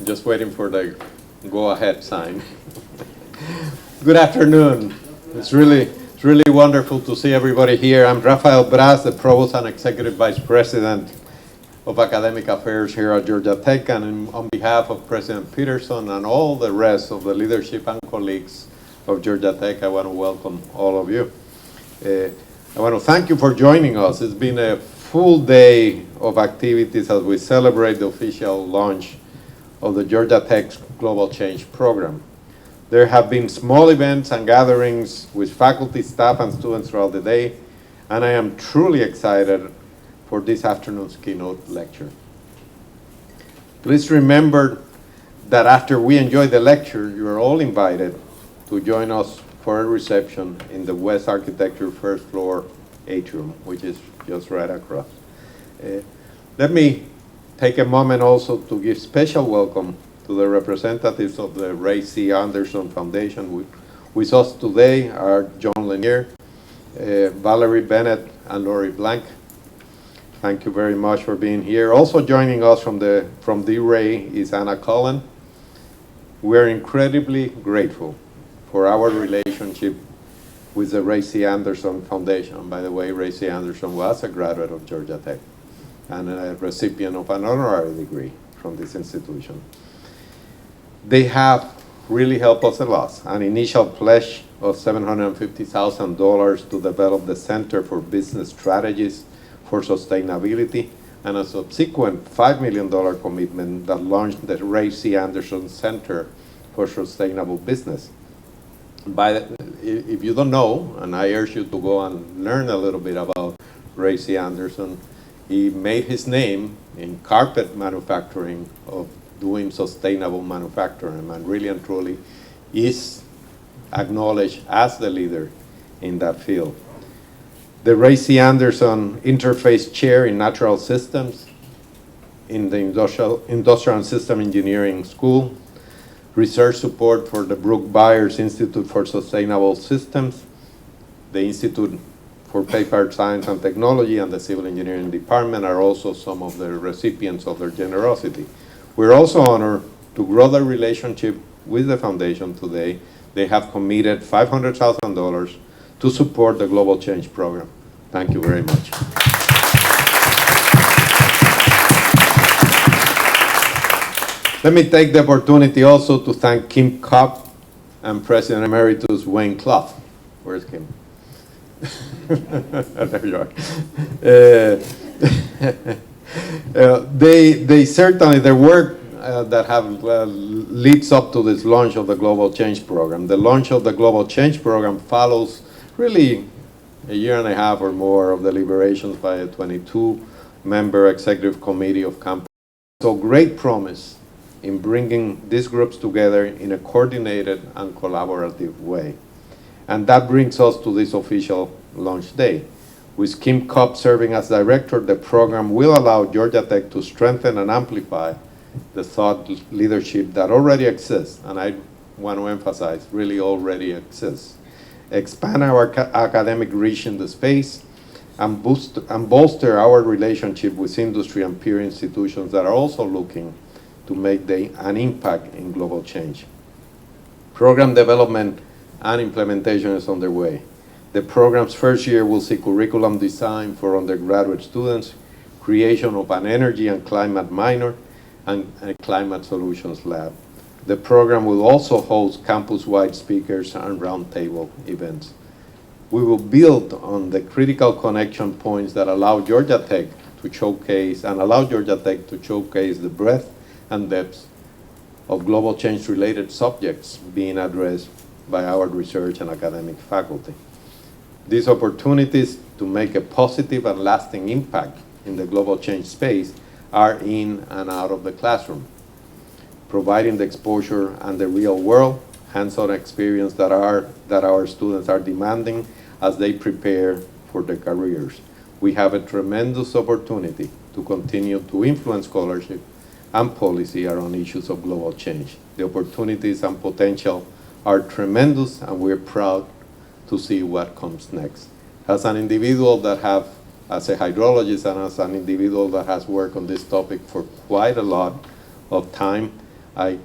Just waiting for the go-ahead sign. Good afternoon. It's really wonderful to see everybody here. I'm Rafael Braz, the Provost and Executive Vice President of Academic Affairs here at Georgia Tech, and on behalf of President Peterson and all the rest of the leadership and colleagues of Georgia Tech, I want to welcome all of you. I want to thank you for joining us. It's been a full day of activities as we celebrate the official launch of the Georgia Tech's Global Change Program. There have been small events and gatherings with faculty, staff, and students throughout the day, and I am truly excited for this afternoon's keynote lecture. Please remember that after we enjoy the lecture, you are all invited to join us for a reception in the West Architecture first floor atrium, which is just right across. Let me take a moment also to give special welcome to the representatives of the Ray C. Anderson Foundation. With us today are John Lanier, Valerie Bennett, and Lori Blank. Thank you very much for being here. Also joining us from the Ray is Anna Cullen. We're incredibly grateful for our relationship with the Ray C. Anderson Foundation. By the way, Ray C. Anderson was a graduate of Georgia Tech and a recipient of an honorary degree from this institution. They have really helped us a lot. An initial pledge of $750,000 to develop the Center for Business Strategies for Sustainability, and a subsequent $5 million commitment that launched the Ray C. Anderson Center for Sustainable Business. If you don't know, and I urge you to go and learn a little bit about Ray C. Anderson, he made his name in carpet manufacturing of doing sustainable manufacturing, and really and truly is acknowledged as the leader in that field. The Ray C. Anderson Interface Chair in Natural Systems in the Industrial and System Engineering School, research support for the Brooke Byers Institute for Sustainable Systems, the Institute for Paper Science and Technology, and the Civil Engineering Department are also some of the recipients of their generosity. We're also honored to grow the relationship with the foundation today. They have committed $500,000 to support the Global Change Program. Thank you very much. Let me take the opportunity also to thank Kim Kopp and President Emeritus Wayne Clough. Where's Kim? There you are. They certainly, their work that have leads up to this launch of the Global Change Program. The launch of the Global Change Program follows really a year and a half or more of deliberations by a 22-member executive committee of campus. So great promise in bringing these groups together in a coordinated and collaborative way. And that brings us to this official launch day. With Kim Kopp serving as director, the program will allow Georgia Tech to strengthen and amplify the thought leadership that already exists, and I want to emphasize, really already exists. Expand our academic reach in the space, and bolster our relationship with industry and peer institutions that are also looking to make an impact in global change. Program development and implementation is underway. The program's first year will see curriculum design for undergraduate students, creation of an energy and climate minor, and a climate solutions lab. The program will also host campus-wide speakers and roundtable events. We will build on the critical connection points that allow Georgia Tech to showcase the breadth and depth of global change-related subjects being addressed by our research and academic faculty. These opportunities to make a positive and lasting impact in the global change space are in and out of the classroom, providing the exposure and the real world, hands-on experience that our students are demanding as they prepare for their careers. We have a tremendous opportunity to continue to influence scholarship and policy around issues of global change. The opportunities and potential are tremendous, and we're proud to see what comes next. As an individual as a hydrologist and as an individual that has worked on this topic for quite a lot of time, I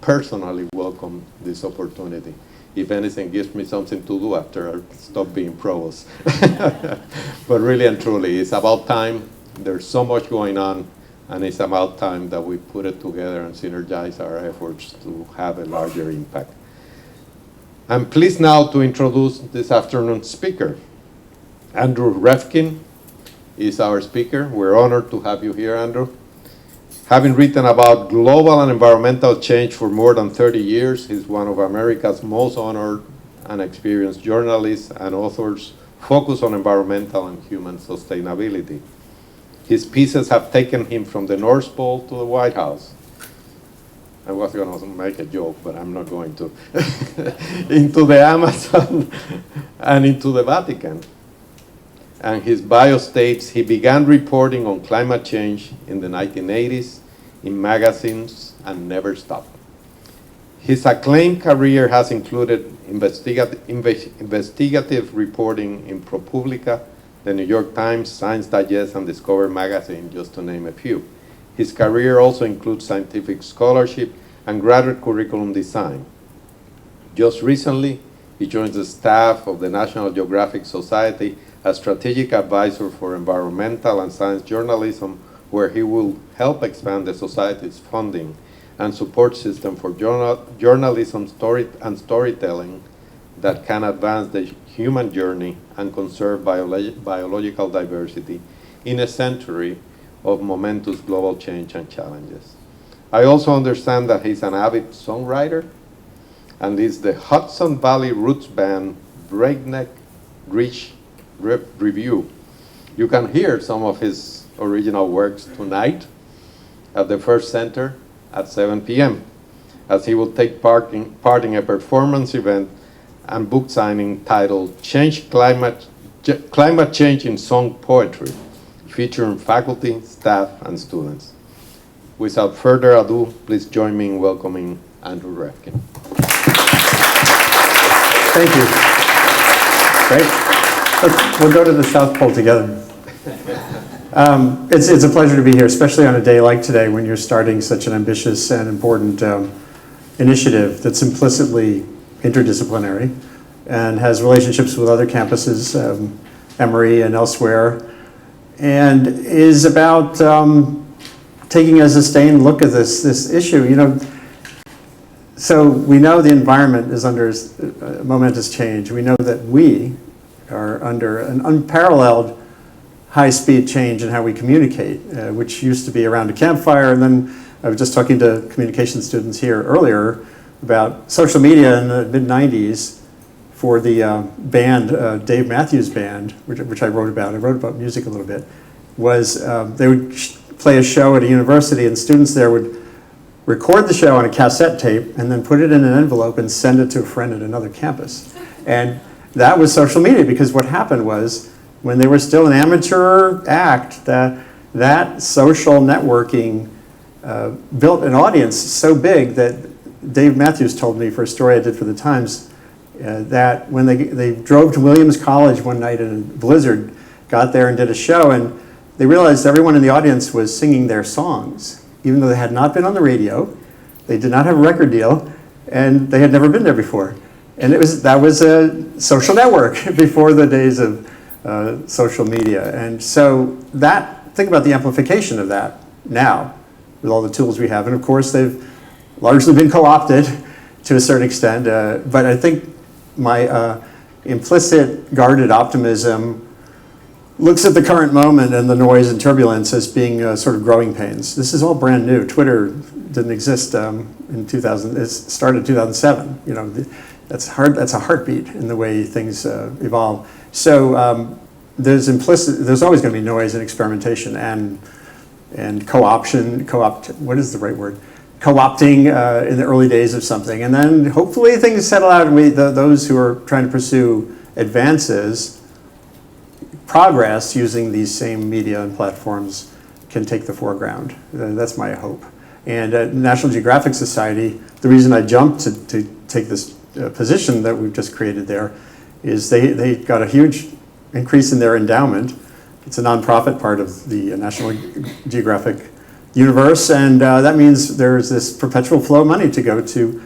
personally welcome this opportunity. If anything, gives me something to do after I stop being provost. But really and truly, it's about time. There's so much going on, and it's about time that we put it together and synergize our efforts to have a larger impact. I'm pleased now to introduce this afternoon's speaker. Andrew Revkin is our speaker. We're honored to have you here, Andrew. Having written about global and environmental change for more than 30 years, he's one of America's most honored and experienced journalists and authors focused on environmental and human sustainability. His pieces have taken him from the North Pole to the White House. I was going to make a joke, but I'm not going to. Into the Amazon and into the Vatican. And his bio states he began reporting on climate change in the 1980s in magazines and never stopped. His acclaimed career has included investigative reporting in ProPublica, the New York Times, Science Digest, and Discover magazine, just to name a few. His career also includes scientific scholarship and graduate curriculum design. Just recently, he joins the staff of the National Geographic Society as strategic advisor for environmental and science journalism, where he will help expand the society's funding and support system for journalism and storytelling that can advance the human journey and conserve biological diversity in a century of momentous global change and challenges. I also understand that he's an avid songwriter and is the Hudson Valley Roots Band Breakneck Ridge Review. You can hear some of his original works tonight at the First Center at 7 p.m. as he will take part in a performance event and book signing titled Climate Change in Song Poetry, featuring faculty, staff, and students. Without further ado, please join me in welcoming Andrew Revkin. Thank you. Great. We'll go to the South Pole together. It's a pleasure to be here, especially on a day like today when you're starting such an ambitious and important initiative that's implicitly interdisciplinary and has relationships with other campuses, Emory and elsewhere, and is about taking a sustained look at this issue. You know, so we know the environment is under momentous change. We know that we are under an unparalleled high-speed change in how we communicate, which used to be around a campfire. And then I was just talking to communication students here earlier about social media in the mid-90s for the band, Dave Matthews Band, which I wrote about. I wrote about music a little bit. Was they would play a show at a university, and students there would record the show on a cassette tape and then put it in an envelope and send it to a friend at another campus. And that was social media, because what happened was, when they were still an amateur act, that social networking built an audience so big that Dave Matthews told me for a story I did for the Times that when they drove to Williams College one night in a blizzard, got there and did a show, and they realized everyone in the audience was singing their songs, even though they had not been on the radio, they did not have a record deal, and they had never been there before. And that was a social network before the days of social media. And so think about the amplification of that now with all the tools we have. And of course, they've largely been co-opted to a certain extent. But I think my implicit guarded optimism looks at the current moment and the noise and turbulence as being sort of growing pains. This is all brand new. Twitter didn't exist in 2000. It started in 2007. You know, that's a heartbeat in the way things evolve. So there's always going to be noise and experimentation and co-opting, in the early days of something. And then hopefully things settle out and those who are trying to pursue advances, progress using these same media and platforms can take the foreground. That's my hope. And at National Geographic Society, the reason I jumped to take this position that we've just created there is they got a huge increase in their endowment. It's a nonprofit part of the National Geographic universe, and that means there's this perpetual flow of money to go to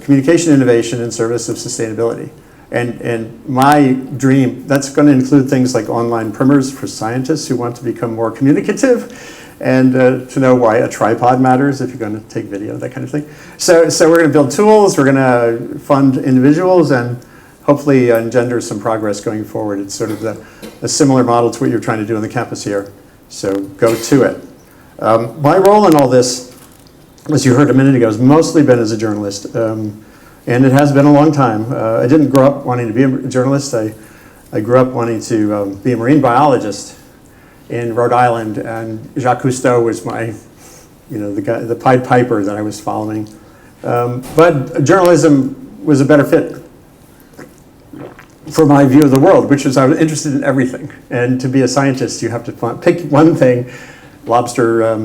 communication innovation in service of sustainability. And my dream, that's going to include things like online primers for scientists who want to become more communicative and to know why a tripod matters if you're going to take video, that kind of thing. So we're going to build tools, we're going to fund individuals, and hopefully engender some progress going forward. It's sort of a similar model to what you're trying to do on the campus here. So go to it. My role in all this, as you heard a minute ago, has mostly been as a journalist. And it has been a long time. I didn't grow up wanting to be a journalist. I grew up wanting to be a marine biologist in Rhode Island, and Jacques Cousteau was my, the Pied Piper that I was following. But journalism was a better fit for my view of the world, which was I was interested in everything. And to be a scientist, you have to pick one thing, lobster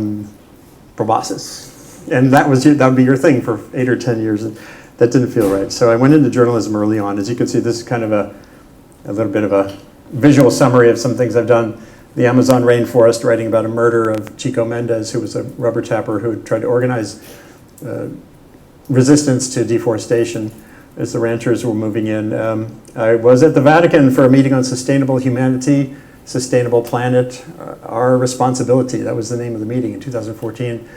proboscis. And that would be your thing for 8 or 10 years. That didn't feel right. So I went into journalism early on. As you can see, this is kind of a little bit of a visual summary of some things I've done. The Amazon rainforest, writing about a murder of Chico Mendes, who was a rubber tapper who had tried to organize resistance to deforestation as the ranchers were moving in. I was at the Vatican for a meeting on sustainable humanity, sustainable planet, our responsibility. That was the name of the meeting in 2014.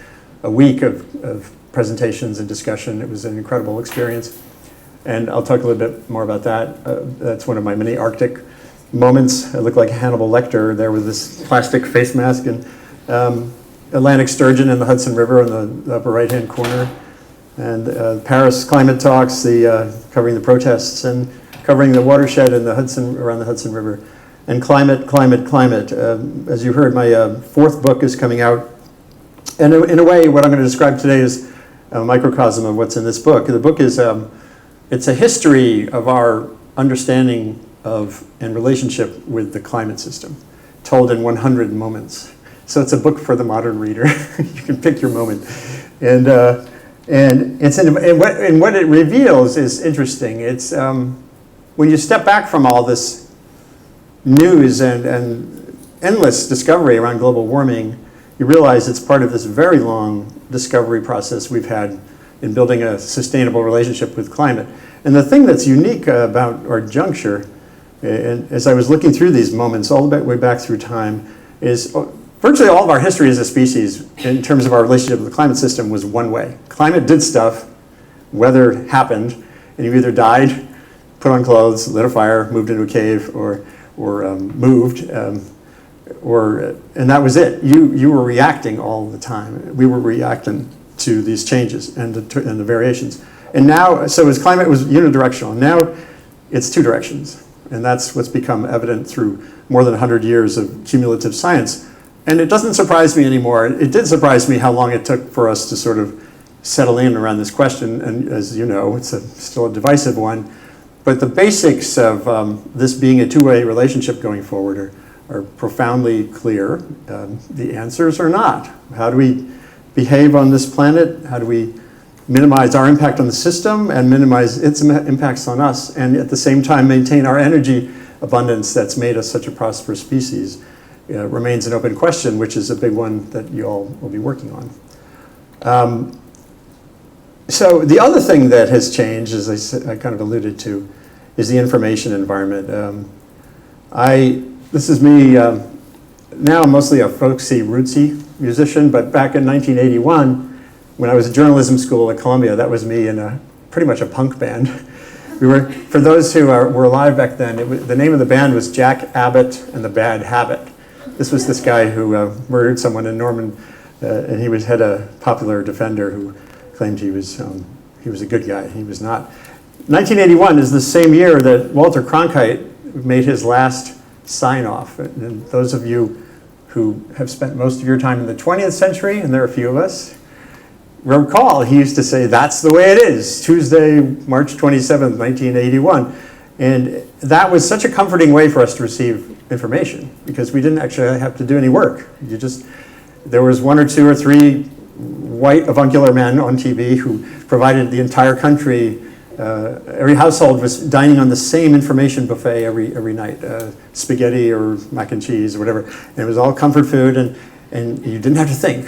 A week of presentations and discussion. It was an incredible experience. And I'll talk a little bit more about that. That's one of my many Arctic moments. I look like Hannibal Lecter there with this plastic face mask, and Atlantic sturgeon in the Hudson River in the upper right-hand corner. And Paris climate talks, covering the protests and covering the watershed in the Hudson, around the Hudson River. And climate. As you heard, my fourth book is coming out. And in a way, what I'm going to describe today is a microcosm of what's in this book. The book is, it's a history of our understanding of and relationship with the climate system, told in 100 moments. So it's a book for the modern reader. You can pick your moment. And what it reveals is interesting. It's when you step back from all this news and endless discovery around global warming, you realize it's part of this very long discovery process we've had in building a sustainable relationship with climate. And the thing that's unique about our juncture, and as I was looking through these moments all the way back through time, is virtually all of our history as a species in terms of our relationship with the climate system was one way. Climate did stuff, weather happened, and you either died, put on clothes, lit a fire, moved into a cave, or moved. And that was it. You were reacting all the time. We were reacting to these changes and the variations. And now, so as climate was unidirectional, now it's two directions. And that's what's become evident through more than 100 years of cumulative science. And it doesn't surprise me anymore. It did surprise me how long it took for us to sort of settle in around this question. And as you know, it's still a divisive one. But the basics of this being a two-way relationship going forward are profoundly clear. The answers are not. How do we behave on this planet? How do we minimize our impact on the system and minimize its impacts on us, and at the same time maintain our energy abundance that's made us such a prosperous species? Remains an open question, which is a big one that you all will be working on. So the other thing that has changed, as I kind of alluded to, is the information environment. This is me, now I'm mostly a folksy, rootsy musician, but back in 1981, when I was at journalism school at Columbia, that was me in pretty much a punk band. For those who were alive back then, the name of the band was Jack Abbott and the Bad Habit. This was this guy who murdered someone in Norman, and he had a popular defender who claimed he was a good guy. He was not. 1981 is the same year that Walter Cronkite made his last sign-off. And those of you who have spent most of your time in the 20th century, and there are a few of us, recall he used to say, "That's the way it is," Tuesday, March 27th, 1981. And that was such a comforting way for us to receive information, because we didn't actually have to do any work. There was 1 or 2 or 3 white avuncular men on TV who provided the entire country. Every household was dining on the same information buffet every night, spaghetti or mac and cheese or whatever. And it was all comfort food, and you didn't have to think.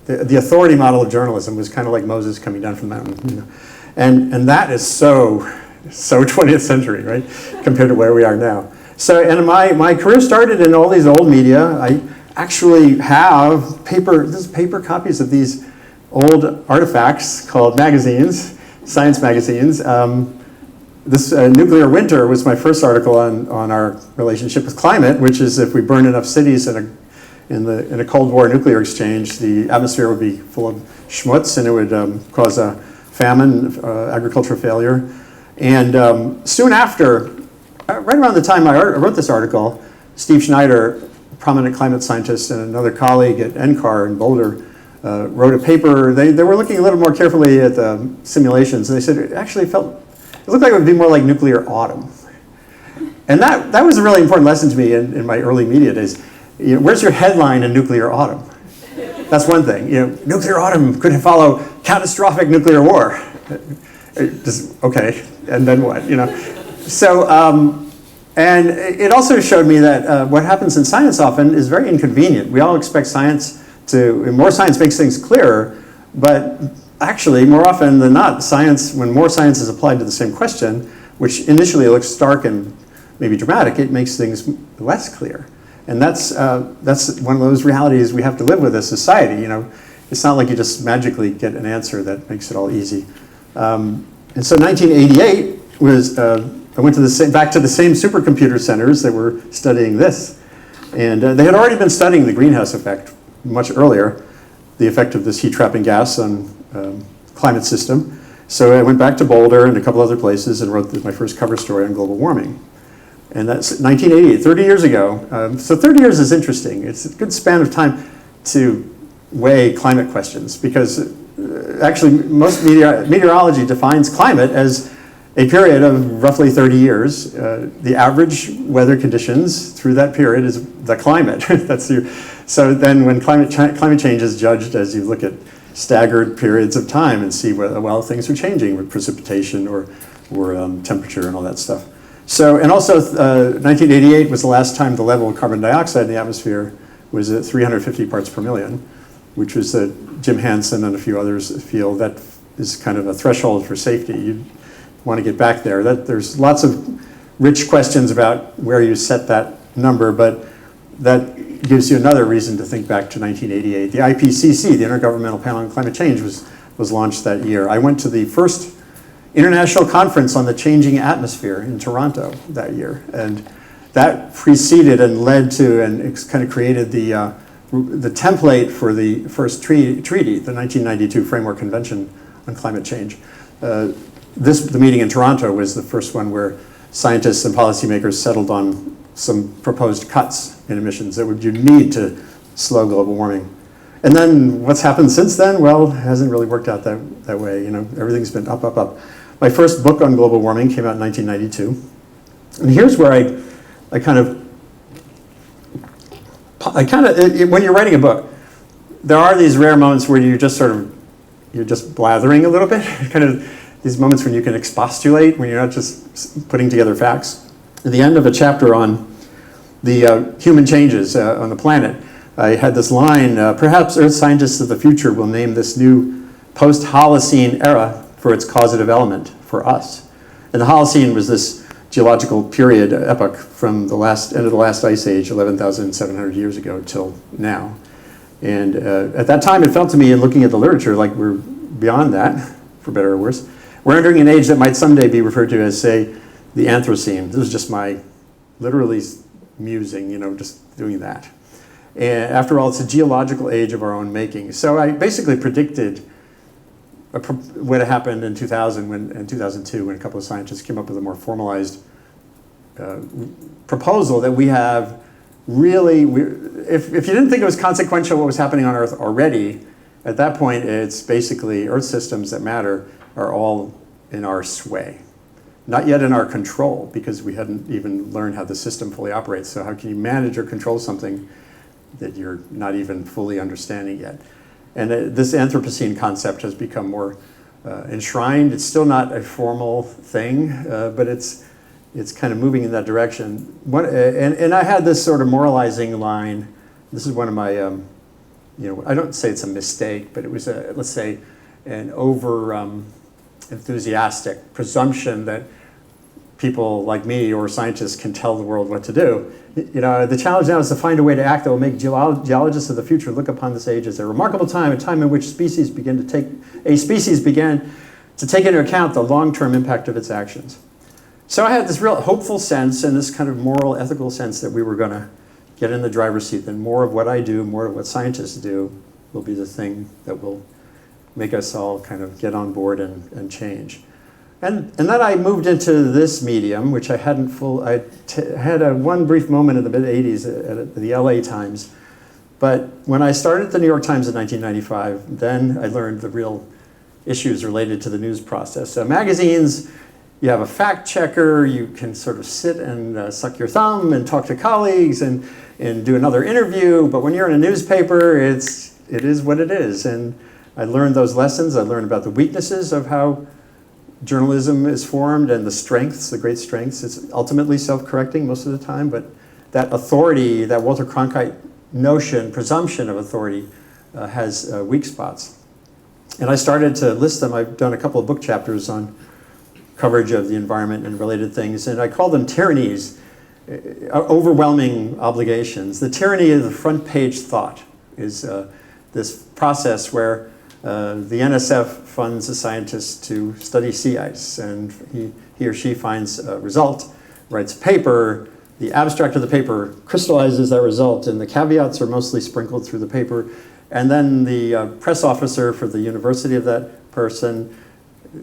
the authority model of journalism was kind of like Moses coming down from the mountain, you know. And that is so 20th century, right, compared to where we are now. So, and my career started in all these old media. I actually have paper copies of these old artifacts called magazines, science magazines. This Nuclear Winter was my first article on our relationship with climate, which is if we burn enough cities in a Cold War nuclear exchange, the atmosphere would be full of schmutz and it would cause a famine, agricultural failure. And soon after, right around the time I wrote this article, Steve Schneider, a prominent climate scientist, and another colleague at NCAR in Boulder wrote a paper. They were looking a little more carefully at the simulations, and they said it actually it looked like it would be more like nuclear autumn. And that was a really important lesson to me in my early media days. You know, where's your headline in nuclear autumn? That's one thing. You know, nuclear autumn could follow catastrophic nuclear war. Just, okay, and then what? You know, so and it also showed me that what happens in science often is very inconvenient. We all expect science more science makes things clearer, but actually, more often than not, when more science is applied to the same question, which initially looks stark and maybe dramatic, it makes things less clear. And that's one of those realities we have to live with as society. You know, it's not like you just magically get an answer that makes it all easy. And so 1988 was, I went back to the same supercomputer centers that were studying this. And they had already been studying the greenhouse effect much earlier, the effect of this heat-trapping gas on climate system. So I went back to Boulder and a couple other places and wrote my first cover story on global warming. And that's 1988, 30 years ago. So 30 years is interesting. It's a good span of time to weigh climate questions because actually most meteorology defines climate as a period of roughly 30 years. The average weather conditions through that period is the climate. So then when climate change is judged as you look at staggered periods of time and see whether things are changing with precipitation or temperature and all that stuff. So, and also 1988 was the last time the level of carbon dioxide in the atmosphere was at 350 parts per million, which was Jim Hansen and a few others feel that is kind of a threshold for safety. You want to get back there. There's lots of rich questions about where you set that number, but that gives you another reason to think back to 1988. The IPCC, the Intergovernmental Panel on Climate Change, was launched that year. I went to the first international conference on the changing atmosphere in Toronto that year, and that preceded and led to and kind of created the template for the first treaty, the 1992 Framework Convention on Climate Change. The meeting in Toronto was the first one where scientists and policymakers settled on some proposed cuts in emissions that you need to slow global warming. And then what's happened since then? Well, it hasn't really worked out that way. You know, everything's been up, up, up. My first book on global warming came out in 1992. And here's where I kind of, when you're writing a book, there are these rare moments where you're just blathering a little bit, kind of these moments when you can expostulate, when you're not just putting together facts. At the end of a chapter on the human changes on the planet, I had this line, perhaps Earth scientists of the future will name this new post-Holocene era for its causative element for us. And the Holocene was this geological period, epoch, from the end of the last ice age, 11,700 years ago till now. And at that time, it felt to me, in looking at the literature, like we're beyond that, for better or worse. We're entering an age that might someday be referred to as, say, the Anthropocene. This is just my literally musing, you know, just doing that. And after all, it's a geological age of our own making. So I basically predicted what happened in 2000 and 2002 when a couple of scientists came up with a more formalized proposal that we have really, if you didn't think it was consequential what was happening on Earth already, at that point it's basically Earth systems that matter are all in our sway. Not yet in our control, because we hadn't even learned how the system fully operates. So how can you manage or control something that you're not even fully understanding yet? And this Anthropocene concept has become more enshrined. It's still not a formal thing, but it's kind of moving in that direction. And I had this sort of moralizing line. This is one of my I don't say it's a mistake, but it was let's say, an over enthusiastic presumption that people like me or scientists can tell the world what to do. The challenge now is to find a way to act that will make geologists of the future look upon this age as a remarkable time, a time in which species began to take into account the long-term impact of its actions. So I had this real hopeful sense and this kind of moral, ethical sense that we were going to get in the driver's seat, and more of what I do, more of what scientists do, will be the thing that will make us all kind of get on board and change. And then I moved into this medium, which I hadn't had one brief moment in the mid-'80s at the LA Times. But when I started at the New York Times in 1995, then I learned the real issues related to the news process. So magazines, you have a fact checker, you can sort of sit and suck your thumb and talk to colleagues and do another interview. But when you're in a newspaper, it is what it is. And I learned those lessons. I learned about the weaknesses of how journalism is formed and the strengths, the great strengths. It's ultimately self-correcting most of the time, but that authority, that Walter Cronkite notion, presumption of authority, has weak spots. And I started to list them. I've done a couple of book chapters on coverage of the environment and related things, and I call them tyrannies, overwhelming obligations. The tyranny of the front page thought is this process where the NSF funds a scientist to study sea ice, and he or she finds a result, writes a paper, the abstract of the paper crystallizes that result, and the caveats are mostly sprinkled through the paper, and then the press officer for the university of that person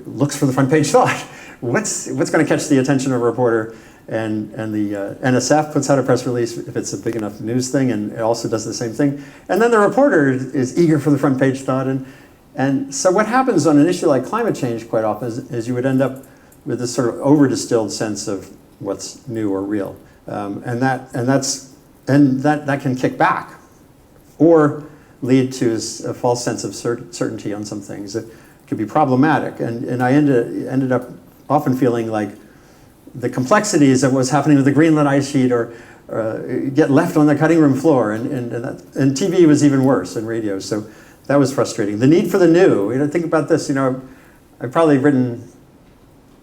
looks for the front page thought. What's going to catch the attention of a reporter? And the NSF puts out a press release if it's a big enough news thing, and it also does the same thing. And then the reporter is eager for the front page thought. And so what happens on an issue like climate change quite often is you would end up with this sort of over-distilled sense of what's new or real. And that can kick back or lead to a false sense of certainty on some things. It could be problematic. And I ended up often feeling like the complexities of what's happening with the Greenland ice sheet or get left on the cutting room floor. And TV was even worse, and radio. So that was frustrating. The need for the new. Think about this. I've probably written,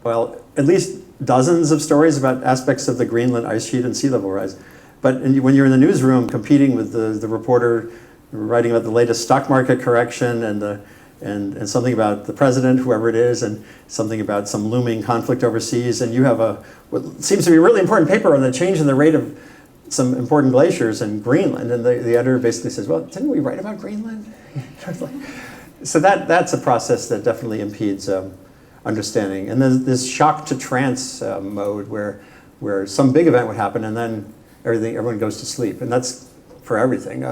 well, at least dozens of stories about aspects of the Greenland ice sheet and sea level rise. But when you're in the newsroom competing with the reporter writing about the latest stock market correction and something about the president, whoever it is, and something about some looming conflict overseas, and you have what seems to be a really important paper on the change in the rate of some important glaciers in Greenland, and the editor basically says, well, didn't we write about Greenland? So that's a process that definitely impedes understanding. And then this shock to trance mode where some big event would happen and then everyone goes to sleep, and that's for everything.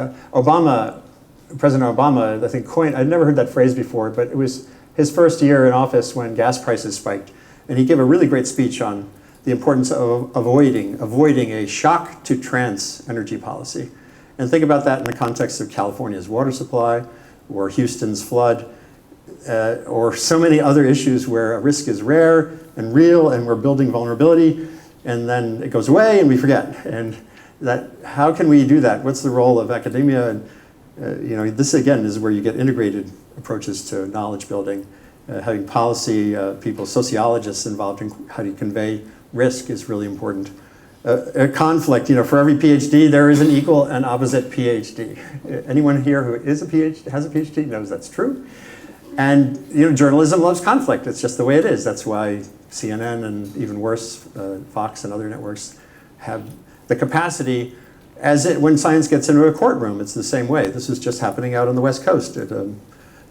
President Obama, I think, coined, I'd never heard that phrase before, but it was his first year in office when gas prices spiked. And he gave a really great speech on the importance of avoiding a shock to trance energy policy. And think about that in the context of California's water supply, or Houston's flood, or so many other issues where a risk is rare and real, and we're building vulnerability, and then it goes away and we forget. And how can we do that? What's the role of academia? And, this again is where you get integrated approaches to knowledge building. Having policy people, sociologists involved in how do you convey risk is really important. A conflict, for every PhD there is an equal and opposite PhD. Anyone here who has a PhD knows that's true. And journalism loves conflict. It's just the way it is. That's why CNN and even worse, Fox and other networks have the capacity. When science gets into a courtroom, it's the same way. This is just happening out on the West Coast at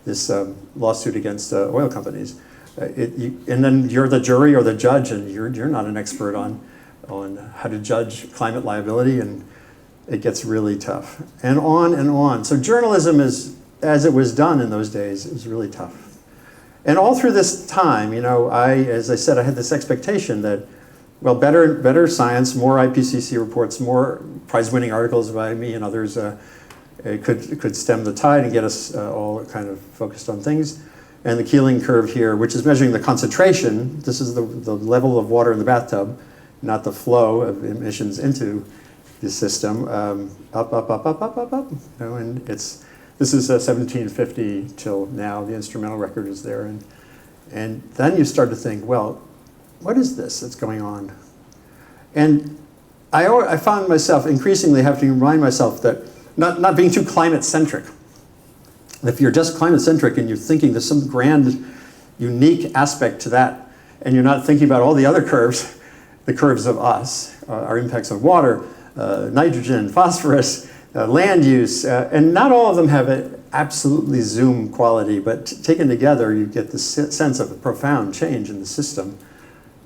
this lawsuit against oil companies. And then you're the jury or the judge, and you're not an expert on how to judge climate liability, and it gets really tough. And on and on. So journalism is, as it was done in those days, is really tough. And all through this time, as I said, I had this expectation that, well, better science, more IPCC reports, more prize-winning articles by me and others could stem the tide and get us all kind of focused on things. And the Keeling curve here, which is measuring the concentration, this is the level of water in the bathtub, not the flow of emissions into the system, up, up, up, up, up, up, up. And it's This is 1750 till now. The instrumental record is there. And then you start to think, well, what is this that's going on? And I found myself increasingly having to remind myself that not being too climate-centric. If you're just climate-centric and you're thinking there's some grand, unique aspect to that, and you're not thinking about all the other curves, the curves of us, our impacts on water, nitrogen, phosphorus, land use, and not all of them have an absolutely Zoom quality, but taken together you get the sense of a profound change in the system.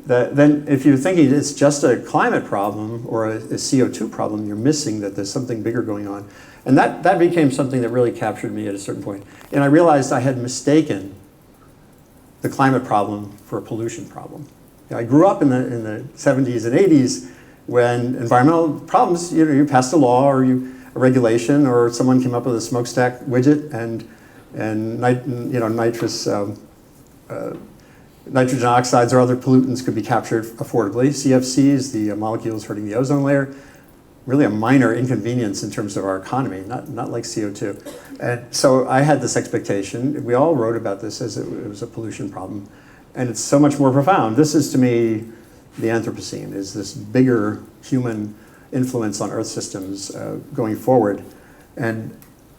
Then if you're thinking it's just a climate problem or a CO2 problem, you're missing that there's something bigger going on. And that became something that really captured me at a certain point. And I realized I had mistaken the climate problem for a pollution problem. I grew up in the 70s and 80s when environmental problems, you passed a law or a regulation or someone came up with a smokestack widget and nitrogen oxides or other pollutants could be captured affordably. CFCs, the molecules hurting the ozone layer, really a minor inconvenience in terms of our economy, not like CO2. And so I had this expectation. We all wrote about this as it was a pollution problem. And it's so much more profound. This is, to me, the Anthropocene, is this bigger human influence on Earth systems going forward. And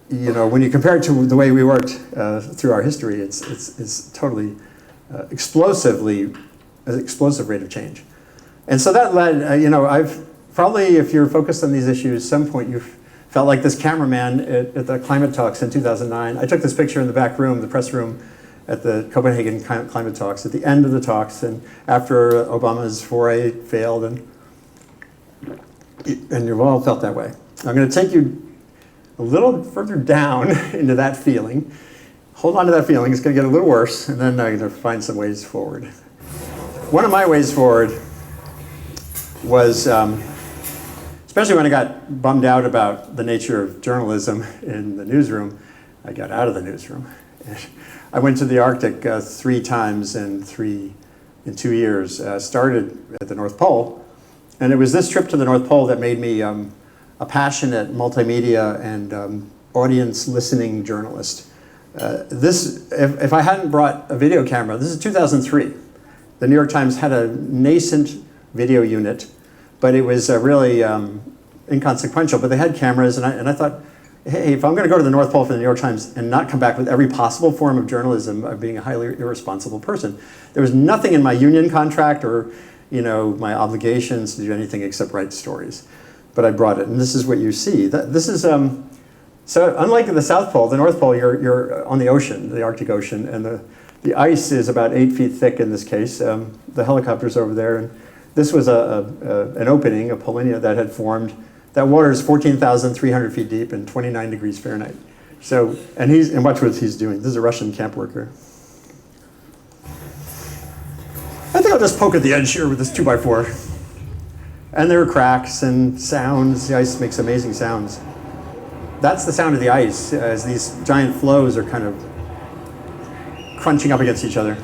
when you compare it to the way we worked through our history, it's totally explosive rate of change. And so that led, I've probably, if you're focused on these issues, at some point you felt like this cameraman at the climate talks in 2009. I took this picture in the back room, the press room, at the Copenhagen climate talks, at the end of the talks, and after Obama's foray failed, and you've all felt that way. I'm going to take you a little further down into that feeling. Hold on to that feeling. It's going to get a little worse, and then I'm going to find some ways forward. One of my ways forward was, especially when I got bummed out about the nature of journalism in the newsroom, I got out of the newsroom. I went to the Arctic 3 times in 2 years. Started at the North Pole, and it was this trip to the North Pole that made me a passionate multimedia and audience listening journalist. If I hadn't brought a video camera, this is 2003. The New York Times had a nascent video unit, but it was really inconsequential. But they had cameras, and I thought, hey, if I'm going to go to the North Pole for the New York Times and not come back with every possible form of journalism, of being a highly irresponsible person. There was nothing in my union contract or my obligations to do anything except write stories. But I brought it, and this is what you see. This is so unlike the South Pole, the North Pole, you're on the ocean, the Arctic Ocean, and the ice is about 8 feet thick in this case. The helicopter's over there, and this was an opening, a polynya that had formed. That water is 14,300 feet deep and 29 degrees Fahrenheit. So, and watch what he's doing. This is a Russian camp worker. I think I'll just poke at the edge here with this 2x4. And there are cracks and sounds. The ice makes amazing sounds. That's the sound of the ice as these giant flows are kind of crunching up against each other.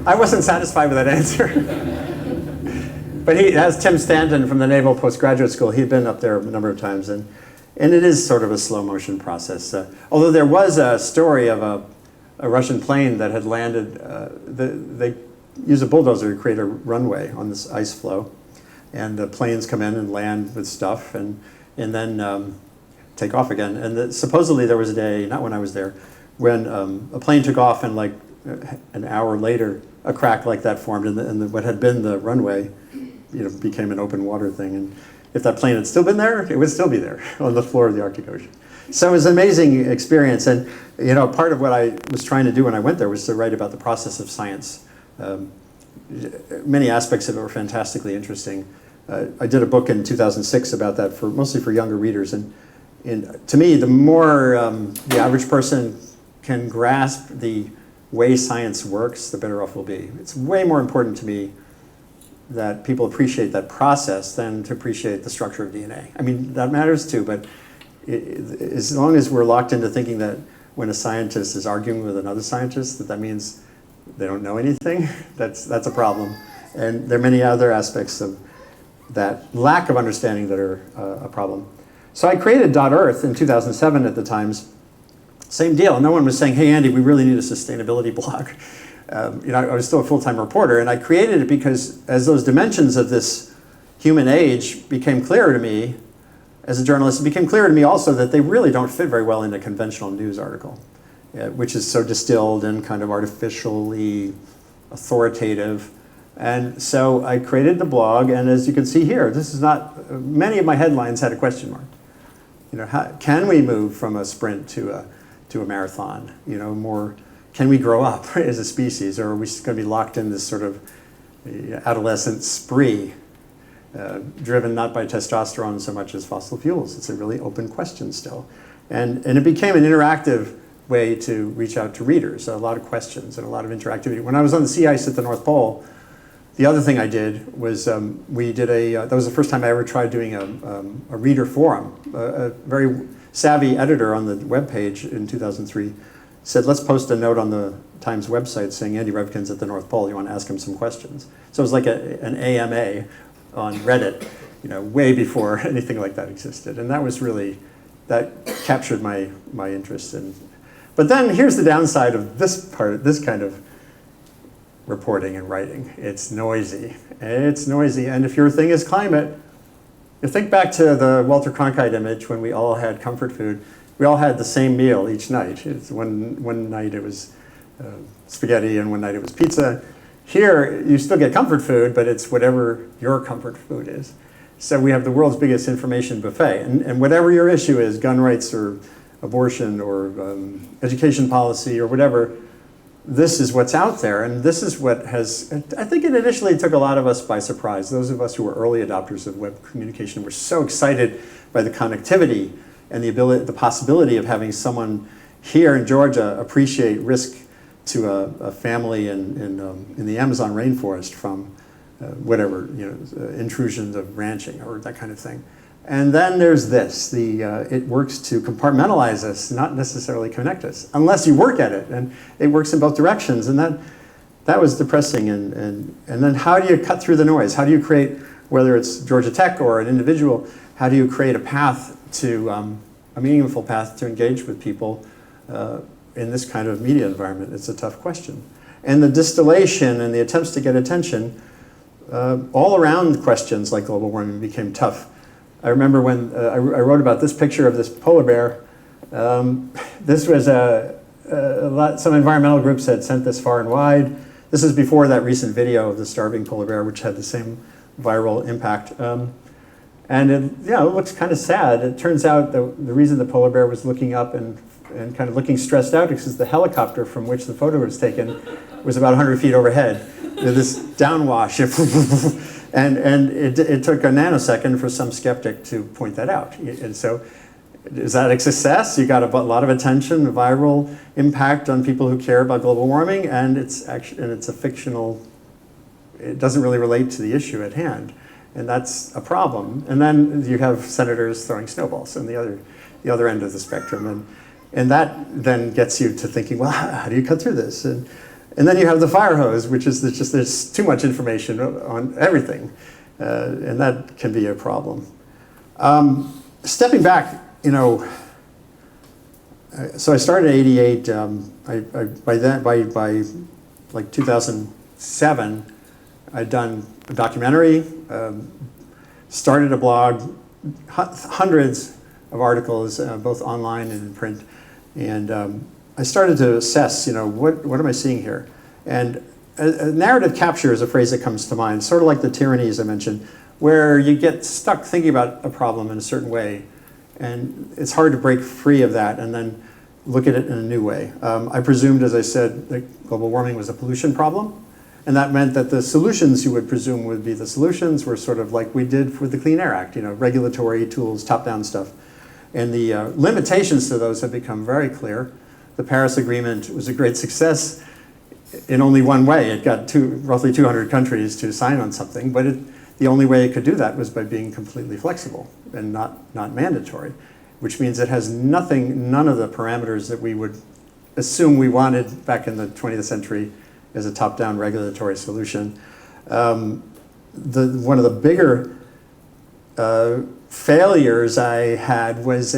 I wasn't satisfied with that answer. But that's Tim Stanton from the Naval Postgraduate School. He'd been up there a number of times, and it is sort of a slow motion process. Although there was a story of a Russian plane that had landed, they use a bulldozer to create a runway on this ice flow. And the planes come in and land with stuff and then take off again. And supposedly there was a day, not when I was there, when a plane took off and like an hour later, a crack like that formed and what had been the runway became an open water thing. And if that plane had still been there, it would still be there on the floor of the Arctic Ocean. So it was an amazing experience. And part of what I was trying to do when I went there was to write about the process of science. Many aspects of it were fantastically interesting. I did a book in 2006 about that, mostly for younger readers. And to me, the more the average person can grasp the way science works, the better off we'll be. It's way more important to me that people appreciate that process than to appreciate the structure of DNA. I mean, that matters too, but as long as we're locked into thinking that when a scientist is arguing with another scientist, that means they don't know anything, that's a problem. And there are many other aspects of that lack of understanding that are a problem. So I created .earth in 2007 at the Times. Same deal. No one was saying, hey, Andy, we really need a sustainability blog. I was still a full-time reporter, and I created it because as those dimensions of this human age became clearer to me as a journalist, it became clear to me also that they really don't fit very well in a conventional news article, which is so distilled and kind of artificially authoritative. And so I created the blog, and as you can see here, this is not, many of my headlines had a question mark. Can we move from a sprint to a marathon? Can we grow up as a species, or are we going to be locked in this sort of adolescent spree, driven not by testosterone so much as fossil fuels? It's a really open question still. And it became an interactive way to reach out to readers, a lot of questions and a lot of interactivity. When I was on the sea ice at the North Pole, the other thing I did was we did that was the first time I ever tried doing a reader forum. A very savvy editor on the webpage in 2003 said, let's post a note on the Times website saying Andy Revkin's at the North Pole, you want to ask him some questions. So it was like an AMA on Reddit, way before anything like that existed. And that was really, that captured my interest. But then here's the downside of this kind of reporting and writing. It's noisy. And if your thing is climate, you think back to the Walter Cronkite image when we all had comfort food. We all had the same meal each night. One night it was spaghetti and one night it was pizza. Here, you still get comfort food, but it's whatever your comfort food is. So we have the world's biggest information buffet. And whatever your issue is, gun rights or abortion or education policy or whatever, this is what's out there. And this is what has, I think it initially took a lot of us by surprise. Those of us who were early adopters of web communication were so excited by the connectivity and the possibility of having someone here in Georgia appreciate risk to a family in the Amazon rainforest from whatever, intrusions of ranching or that kind of thing. And then there's this, it works to compartmentalize us, not necessarily connect us, unless you work at it, and it works in both directions. And that was depressing. And then how do you cut through the noise? How do you create, whether it's Georgia Tech or an individual, how do you create a path to, a meaningful path to engage with people in this kind of media environment? It's a tough question. And the distillation and the attempts to get attention all around questions like global warming became tough. I remember when I wrote about this picture of this polar bear. This was some environmental groups had sent this far and wide. This is before that recent video of the starving polar bear, which had the same viral impact. And it looks kind of sad. It turns out the reason the polar bear was looking up and kind of looking stressed out is because the helicopter from which the photo was taken was about 100 feet overhead with this downwash. And it took a nanosecond for some skeptic to point that out. And so is that a success? You got a lot of attention, a viral impact on people who care about global warming, and it's a fictional, it doesn't really relate to the issue at hand. And that's a problem. And then you have senators throwing snowballs on the other end of the spectrum. And that then gets you to thinking, well, how do you cut through this? And then you have the fire hose, which is just there's too much information on everything. And that can be a problem. Stepping back, so I started in '88. By like 2007, I'd done a documentary, started a blog, hundreds of articles, both online and in print. And I started to assess, what am I seeing here? And a narrative capture is a phrase that comes to mind, sort of like the tyrannies I mentioned, where you get stuck thinking about a problem in a certain way, and it's hard to break free of that and then look at it in a new way. I presumed, as I said, that global warming was a pollution problem, and that meant that the solutions you would presume would be the solutions were sort of like we did with the Clean Air Act, regulatory tools, top-down stuff. And the limitations to those have become very clear. The Paris Agreement was a great success in only one way. It got roughly 200 countries to sign on something, but the only way it could do that was by being completely flexible and not mandatory, which means it has none of the parameters that we would assume we wanted back in the 20th century as a top-down regulatory solution. One of the bigger failures I had was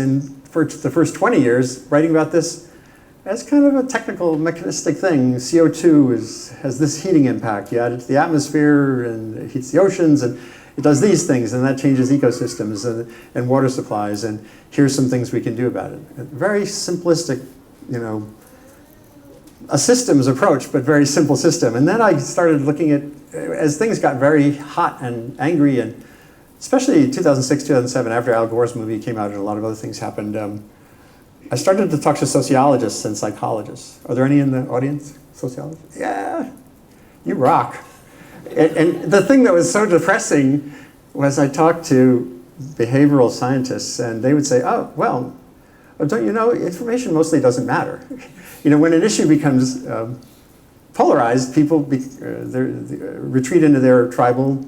for the first 20 years writing about this as kind of a technical, mechanistic thing. CO2 has this heating impact. You add it to the atmosphere and it heats the oceans and it does these things and that changes ecosystems and water supplies, and here's some things we can do about it. A very simplistic, a systems approach, but very simple system. And then I started looking at, as things got very hot and angry, and especially 2006, 2007, after Al Gore's movie came out and a lot of other things happened, I started to talk to sociologists and psychologists. Are there any in the audience? Sociologists? Yeah, you rock. And the thing that was so depressing was I talked to behavioral scientists and they would say, oh, well, don't you know, information mostly doesn't matter. When an issue becomes polarized, people retreat into their tribal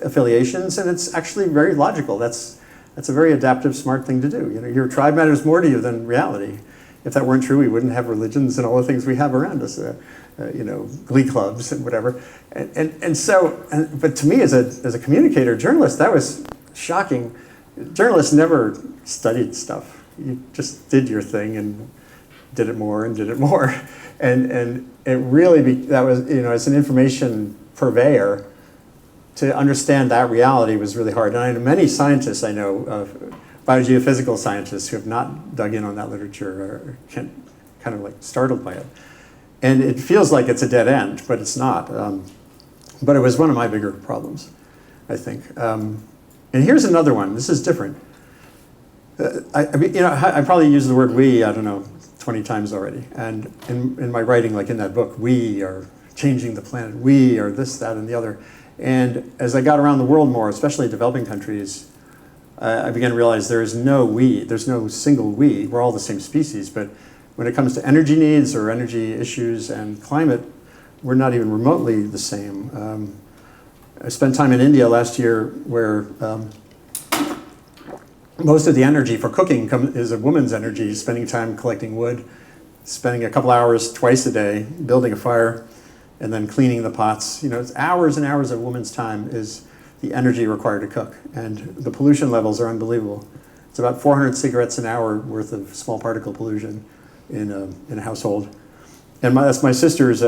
affiliations, and it's actually very logical. That's a very adaptive, smart thing to do. Your tribe matters more to you than reality. If that weren't true, we wouldn't have religions and all the things we have around us, glee clubs and whatever. But to me, as a communicator, journalist, that was shocking. Journalists never studied stuff. You just did your thing and did it more and did it more. And it really, that was, as an information purveyor, to understand that reality was really hard. And I know many scientists I know, biogeophysical scientists, who have not dug in on that literature are kind of like startled by it. And it feels like it's a dead end, but it's not. But it was one of my bigger problems, I think. And here's another one. This is different. I probably used the word we, 20 times already. And in my writing, like in that book, we are changing the planet. We are this, that, and the other. And as I got around the world more, especially developing countries, I began to realize there is no we. There's no single we. We're all the same species. But when it comes to energy needs or energy issues and climate, we're not even remotely the same. I spent time in India last year where most of the energy for cooking is a woman's energy, spending time collecting wood, spending a couple hours twice a day building a fire, and then cleaning the pots. It's hours and hours of a woman's time is the energy required to cook. And the pollution levels are unbelievable. It's about 400 cigarettes an hour worth of small particle pollution in a household. And that's my sister's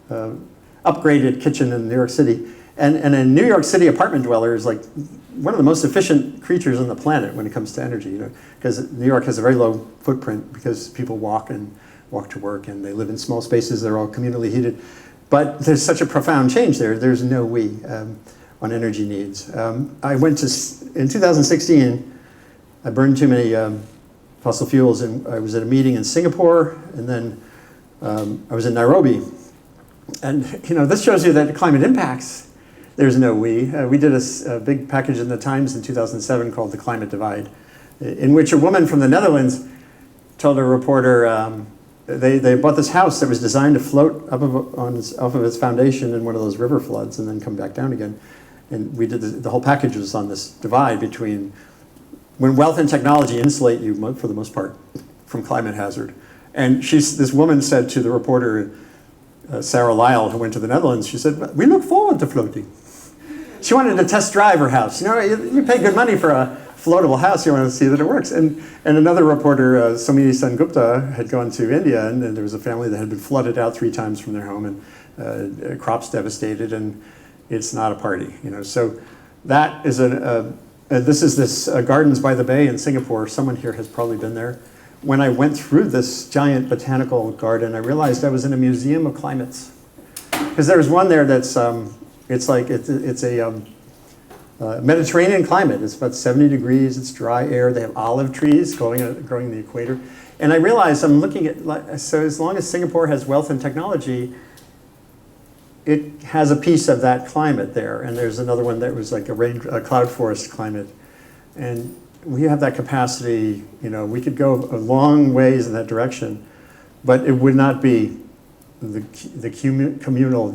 upgraded kitchen in New York City. And a New York City apartment dweller is like one of the most efficient creatures on the planet when it comes to energy, because New York has a very low footprint because people walk to work and they live in small spaces that are all communally heated. But there's such a profound change there. There's no we on energy needs. I went in 2016, I burned too many fossil fuels, and I was at a meeting in Singapore, and then I was in Nairobi. And this shows you that climate impacts. There's no we. We did a big package in the Times in 2007 called The Climate Divide, in which a woman from the Netherlands told a reporter, they bought this house that was designed to float off of its foundation in one of those river floods and then come back down again. And we did the whole package was on this divide between when wealth and technology insulate you, for the most part, from climate hazard. And this woman said to the reporter, Sarah Lyle, who went to the Netherlands, she said, "We look forward to floating." She wanted to test drive her house. You pay good money for a floatable house, you want to see that it works. And another reporter, Somini Sengupta, had gone to India, and there was a family that had been flooded out 3 times from their home, and crops devastated, and it's not a party. So that is this Gardens by the Bay in Singapore. Someone here has probably been there. When I went through this giant botanical garden, I realized I was in a museum of climates. Because there's one there that's, it's a Mediterranean climate. It's about 70 degrees, it's dry air, they have olive trees growing the equator. And I realized I'm looking at, so as long as Singapore has wealth and technology, it has a piece of that climate there. And there's another one that was like a cloud forest climate. And we have that capacity, we could go a long ways in that direction, but it would not be communal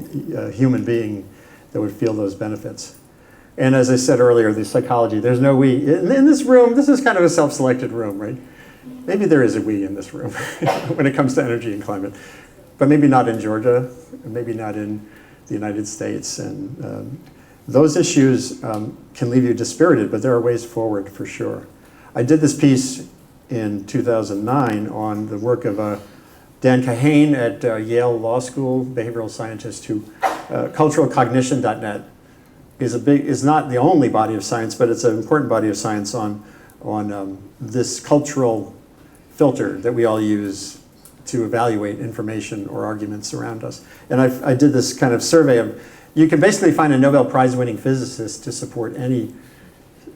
human being that would feel those benefits. And as I said earlier, the psychology, there's no we. In this room, this is kind of a self-selected room, right? Maybe there is a we in this room when it comes to energy and climate, but maybe not in Georgia, maybe not in the United States. And those issues can leave you dispirited, but there are ways forward for sure. I did this piece in 2009 on the work of Dan Kahane at Yale Law School, behavioral scientist, who culturalcognition.net is not the only body of science, but it's an important body of science on this cultural filter that we all use to evaluate information or arguments around us. And I did this kind of survey of, you can basically find a Nobel Prize winning physicist to support any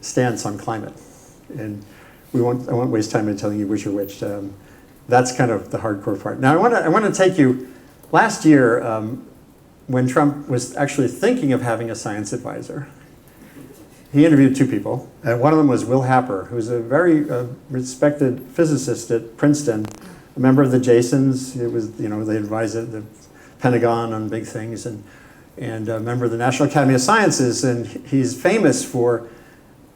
stance on climate. And I won't waste time in telling you which are which. That's kind of the hardcore part. Now I want to take you, last year, when Trump was actually thinking of having a science advisor, he interviewed two people. And one of them was Will Happer, who's a very respected physicist at Princeton, a member of the Jasons. It was, they advise the Pentagon on big things, and a member of the National Academy of Sciences. And he's famous for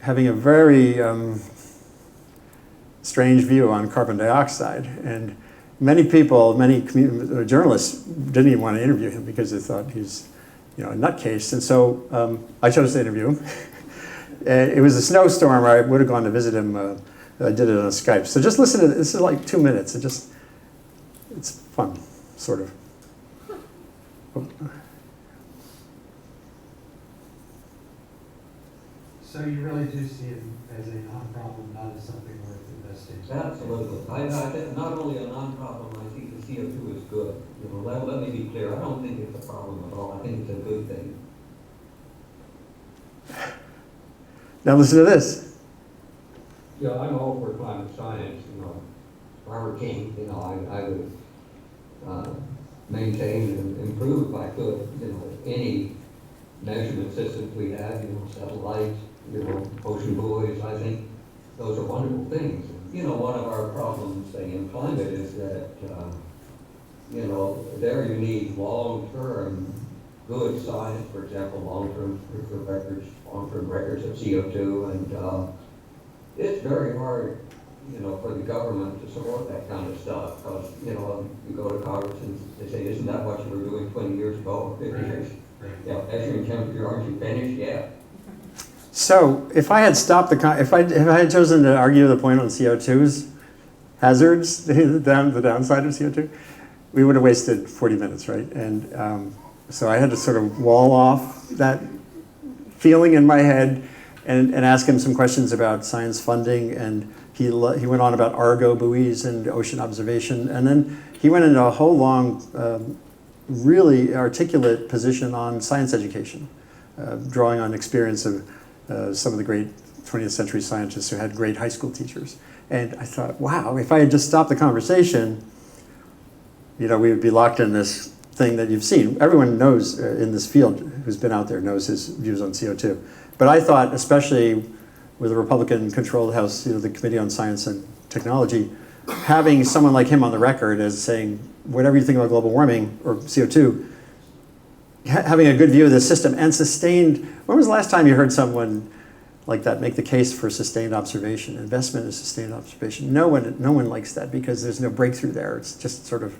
having a very strange view on carbon dioxide. And many people, many journalists didn't even want to interview him because they thought he's a nutcase. And so I chose to interview him. It was a snowstorm. I would have gone to visit him. I did it on Skype. So just listen to this. This is like 2 minutes. It's fun, sort of. So you really do see it as a non-problem, not as something worth investing? Absolutely. Not only a non-problem, I think the CO2 is good. Let me be clear. I don't think it's a problem at all. I think it's a good thing. Now listen to this. Yeah, I'm all for climate science. Robert King, I would maintain and improve if I could, any measurement systems we have, satellites, ocean buoys. I think those are wonderful things. One of our problems, say, in climate is that, there you need long-term good science, for example, long-term records of CO2, and it's very hard, for the government to support that kind of stuff, because, you go to Congress and they say, isn't that what you were doing 20 years ago, 50 years? Yeah, measuring temperature, aren't you finished? Yeah. So if I had stopped if I had chosen to argue the point on CO2's hazards, the downside of CO2, we would have wasted 40 minutes, right? And so I had to sort of wall off that feeling in my head and ask him some questions about science funding. And he went on about Argo buoys and ocean observation. And then he went into a whole long, really articulate position on science education, drawing on experience of some of the great 20th century scientists who had great high school teachers. And I thought, wow, if I had just stopped the conversation, we would be locked in this thing that you've seen. Everyone knows in this field who's been out there knows his views on CO2. But I thought, especially with a Republican-controlled House, the Committee on Science and Technology, having someone like him on the record as saying, whatever you think about global warming or CO2, having a good view of the system and sustained. When was the last time you heard someone like that make the case for sustained observation? Investment is sustained observation. No one likes that because there's no breakthrough there. It's just sort of,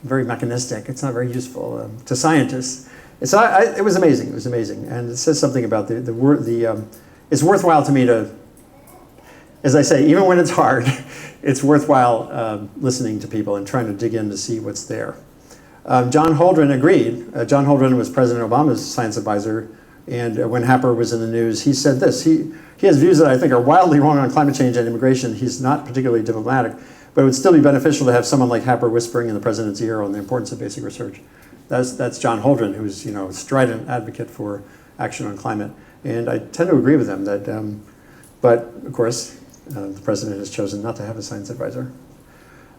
very mechanistic. It's not very useful to scientists. So it was amazing. It was amazing, and it says something about it's worthwhile to me to, as I say, even when it's hard, it's worthwhile listening to people and trying to dig in to see what's there. John Holdren agreed. John Holdren was President Obama's science advisor, and when Happer was in the news, he said this. He has views that I think are wildly wrong on climate change and immigration. He's not particularly diplomatic, but it would still be beneficial to have someone like Happer whispering in the president's ear on the importance of basic research. That's John Holdren, who's a strident advocate for action on climate, and I tend to agree with him that. But of course, the president has chosen not to have a science advisor.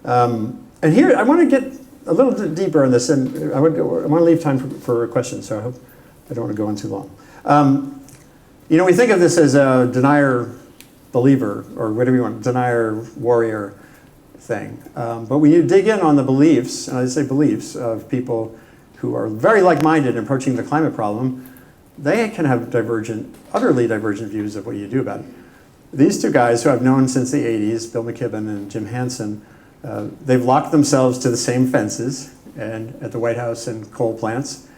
And here I want to get a little bit deeper on this, and I want to leave time for questions. So I hope I don't want to go on too long. We think of this as a denier believer, or whatever you want, denier warrior. thing. But when you dig in on the beliefs, and I say beliefs, of people who are very like-minded in approaching the climate problem, they can have utterly divergent views of what you do about it. These two guys who I've known since the 80s, Bill McKibben and Jim Hansen, they've locked themselves to the same fences and at the White House and coal plants.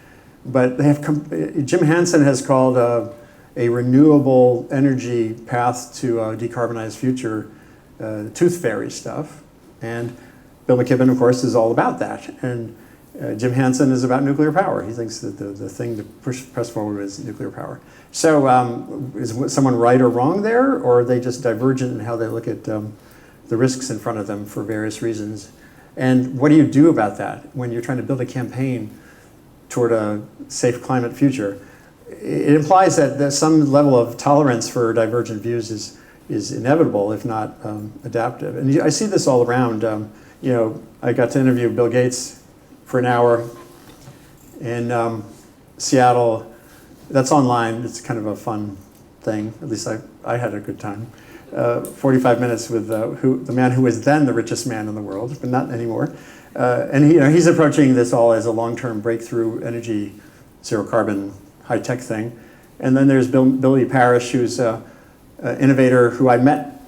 But they have Jim Hansen has called a renewable energy path to a decarbonized future tooth fairy stuff. And Bill McKibben, of course, is all about that. And Jim Hansen is about nuclear power. He thinks that the thing to press forward is nuclear power. So is someone right or wrong there, or are they just divergent in how they look at the risks in front of them for various reasons? And what do you do about that when you're trying to build a campaign toward a safe climate future? It implies that some level of tolerance for divergent views is inevitable, if not adaptive. And I see this all around. You know, I got to interview Bill Gates for an hour in Seattle. That's online. It's kind of a fun thing. At least I had a good time. 45 minutes with the man who was then the richest man in the world, but not anymore. And he's approaching this all as a long-term breakthrough energy, zero carbon, high-tech thing. And then there's Billy Parrish, who's an innovator who I met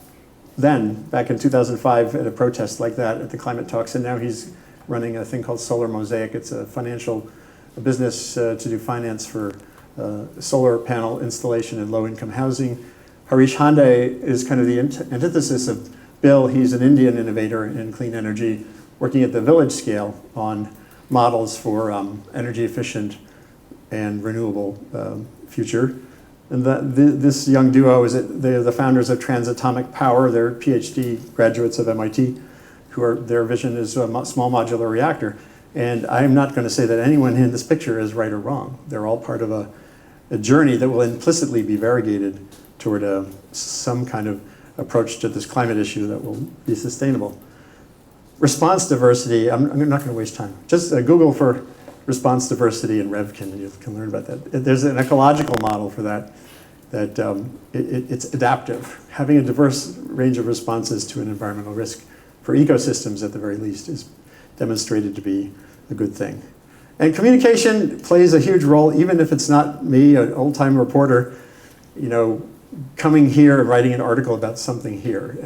then, back in 2005, at a protest like that at the climate talks. And now he's running a thing called Solar Mosaic. It's a business to do finance for solar panel installation in low-income housing. Harish Hande is kind of the antithesis of Bill. He's an Indian innovator in clean energy, working at the village scale on models for energy efficient and renewable future. And this young duo they're the founders of Transatomic Power. They're PhD graduates of MIT, their vision is a small modular reactor. And I'm not going to say that anyone in this picture is right or wrong. They're all part of a journey that will implicitly be variegated toward some kind of approach to this climate issue that will be sustainable. Response diversity, I'm not going to waste time. Just Google for response diversity and Revkin, and you can learn about that. There's an ecological model for that it's adaptive. Having a diverse range of responses to an environmental risk for ecosystems at the very least is demonstrated to be a good thing. And communication plays a huge role, even if it's not me, an old-time reporter, coming here and writing an article about something here.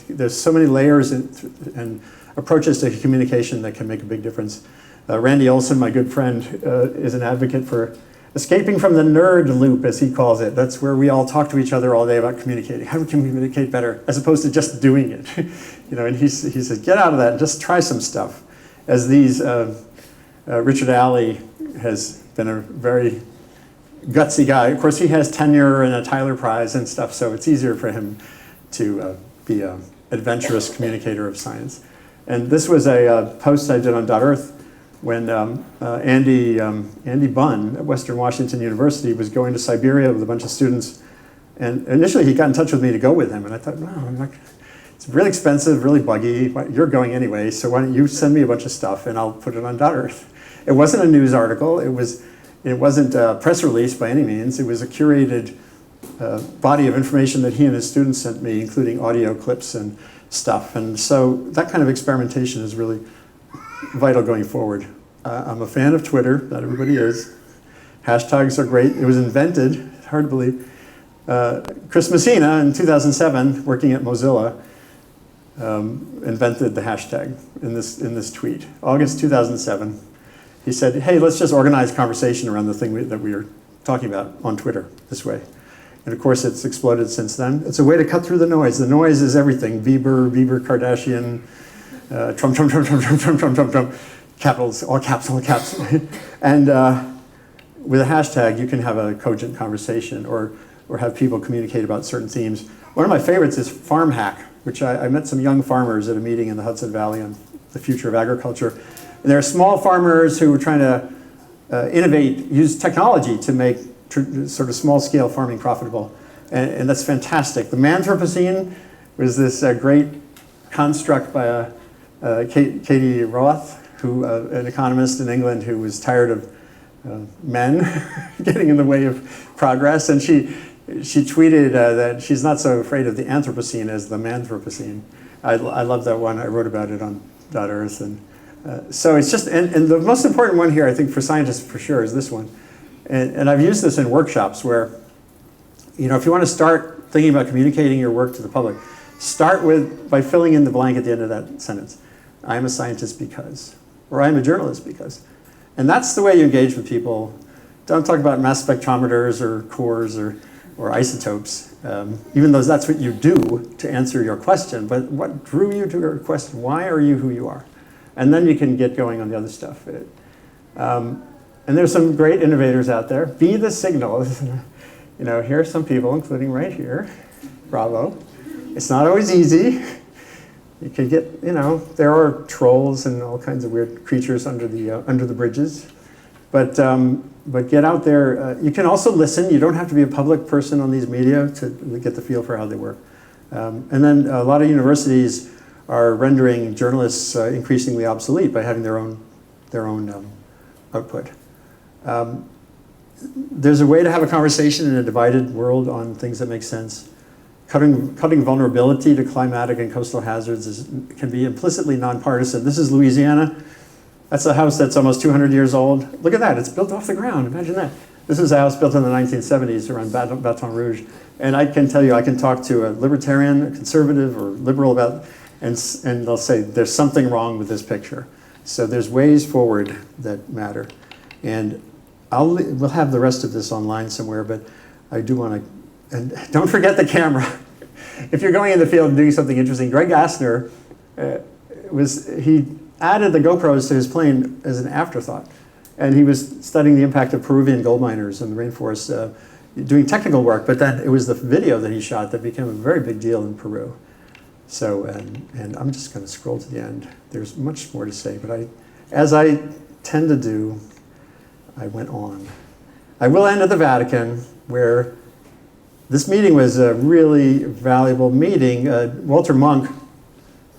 There's so many layers and approaches to communication that can make a big difference. Randy Olson, my good friend, is an advocate for escaping from the nerd loop, as he calls it. That's where we all talk to each other all day about communicating. How do we communicate better, as opposed to just doing it? And he says, get out of that and just try some stuff. As Richard Alley has been a very gutsy guy. Of course, he has tenure and a Tyler Prize and stuff, so it's easier for him to be an adventurous communicator of science. And this was a post I did on .earth when Andy Bunn at Western Washington University was going to Siberia with a bunch of students. And initially, he got in touch with me to go with him. And I thought, no, it's really expensive, really buggy. You're going anyway, so why don't you send me a bunch of stuff and I'll put it on .earth. It wasn't a news article. It wasn't a press release by any means. It was a curated body of information that he and his students sent me, including audio clips and stuff. And so that kind of experimentation is really vital going forward. I'm a fan of Twitter, not everybody is. Hashtags are great. It was invented, it's hard to believe. Chris Messina in 2007, working at Mozilla, invented the hashtag in this tweet. August 2007, he said, hey, let's just organize conversation around the thing that we are talking about on Twitter this way. And of course, it's exploded since then. It's a way to cut through the noise. The noise is everything. Bieber, Kardashian, Trump, capitals, all caps. And with a hashtag, you can have a cogent conversation or have people communicate about certain themes. One of my favorites is Farm Hack, which I met some young farmers at a meeting in the Hudson Valley on the future of agriculture. And there are small farmers who are trying to innovate, use technology to make sort of small-scale farming profitable. And that's fantastic. The Manthropocene was this great construct by Katie Roth, an economist in England who was tired of men getting in the way of progress. And she tweeted that she's not so afraid of the Anthropocene as the Manthropocene, I love that one. I wrote about it on .earth. And so it's just, and the most important one here, I think, for scientists for sure, is this one. And I've used this in workshops where, you know, if you want to start thinking about communicating your work to the public, start by filling in the blank at the end of that sentence. I'm a scientist because, or I'm a journalist because. And that's the way you engage with people. Don't talk about mass spectrometers or cores or isotopes, even though that's what you do to answer your question. But what drew you to your question? Why are you who you are? And then you can get going on the other stuff. And there's some great innovators out there. Be the signal. You know, here are some people, including right here. Bravo. It's not always easy. You can get, you know, there are trolls and all kinds of weird creatures under the bridges. But get out there. You can also listen. You don't have to be a public person on these media to get the feel for how they work. And then a lot of universities are rendering journalists increasingly obsolete by having their own output. There's a way to have a conversation in a divided world on things that make sense. Cutting vulnerability to climatic and coastal hazards can be implicitly nonpartisan. This is Louisiana. That's a house that's almost 200 years old. Look at that, it's built off the ground, imagine that. This is a house built in the 1970s around Baton Rouge. And I can tell you, I can talk to a libertarian, a conservative, or liberal about, and they'll say, there's something wrong with this picture. So there's ways forward that matter. And we'll have the rest of this online somewhere, but I do want to, and don't forget the camera. If you're going in the field and doing something interesting, Greg Astner, he added the GoPros to his plane as an afterthought. And he was studying the impact of Peruvian gold miners in the rainforest, doing technical work, but then it was the video that he shot that became a very big deal in Peru. So, and I'm just going to scroll to the end. There's much more to say, but as I tend to do, I went on. I will end at the Vatican, where this meeting was a really valuable meeting. Walter Monk,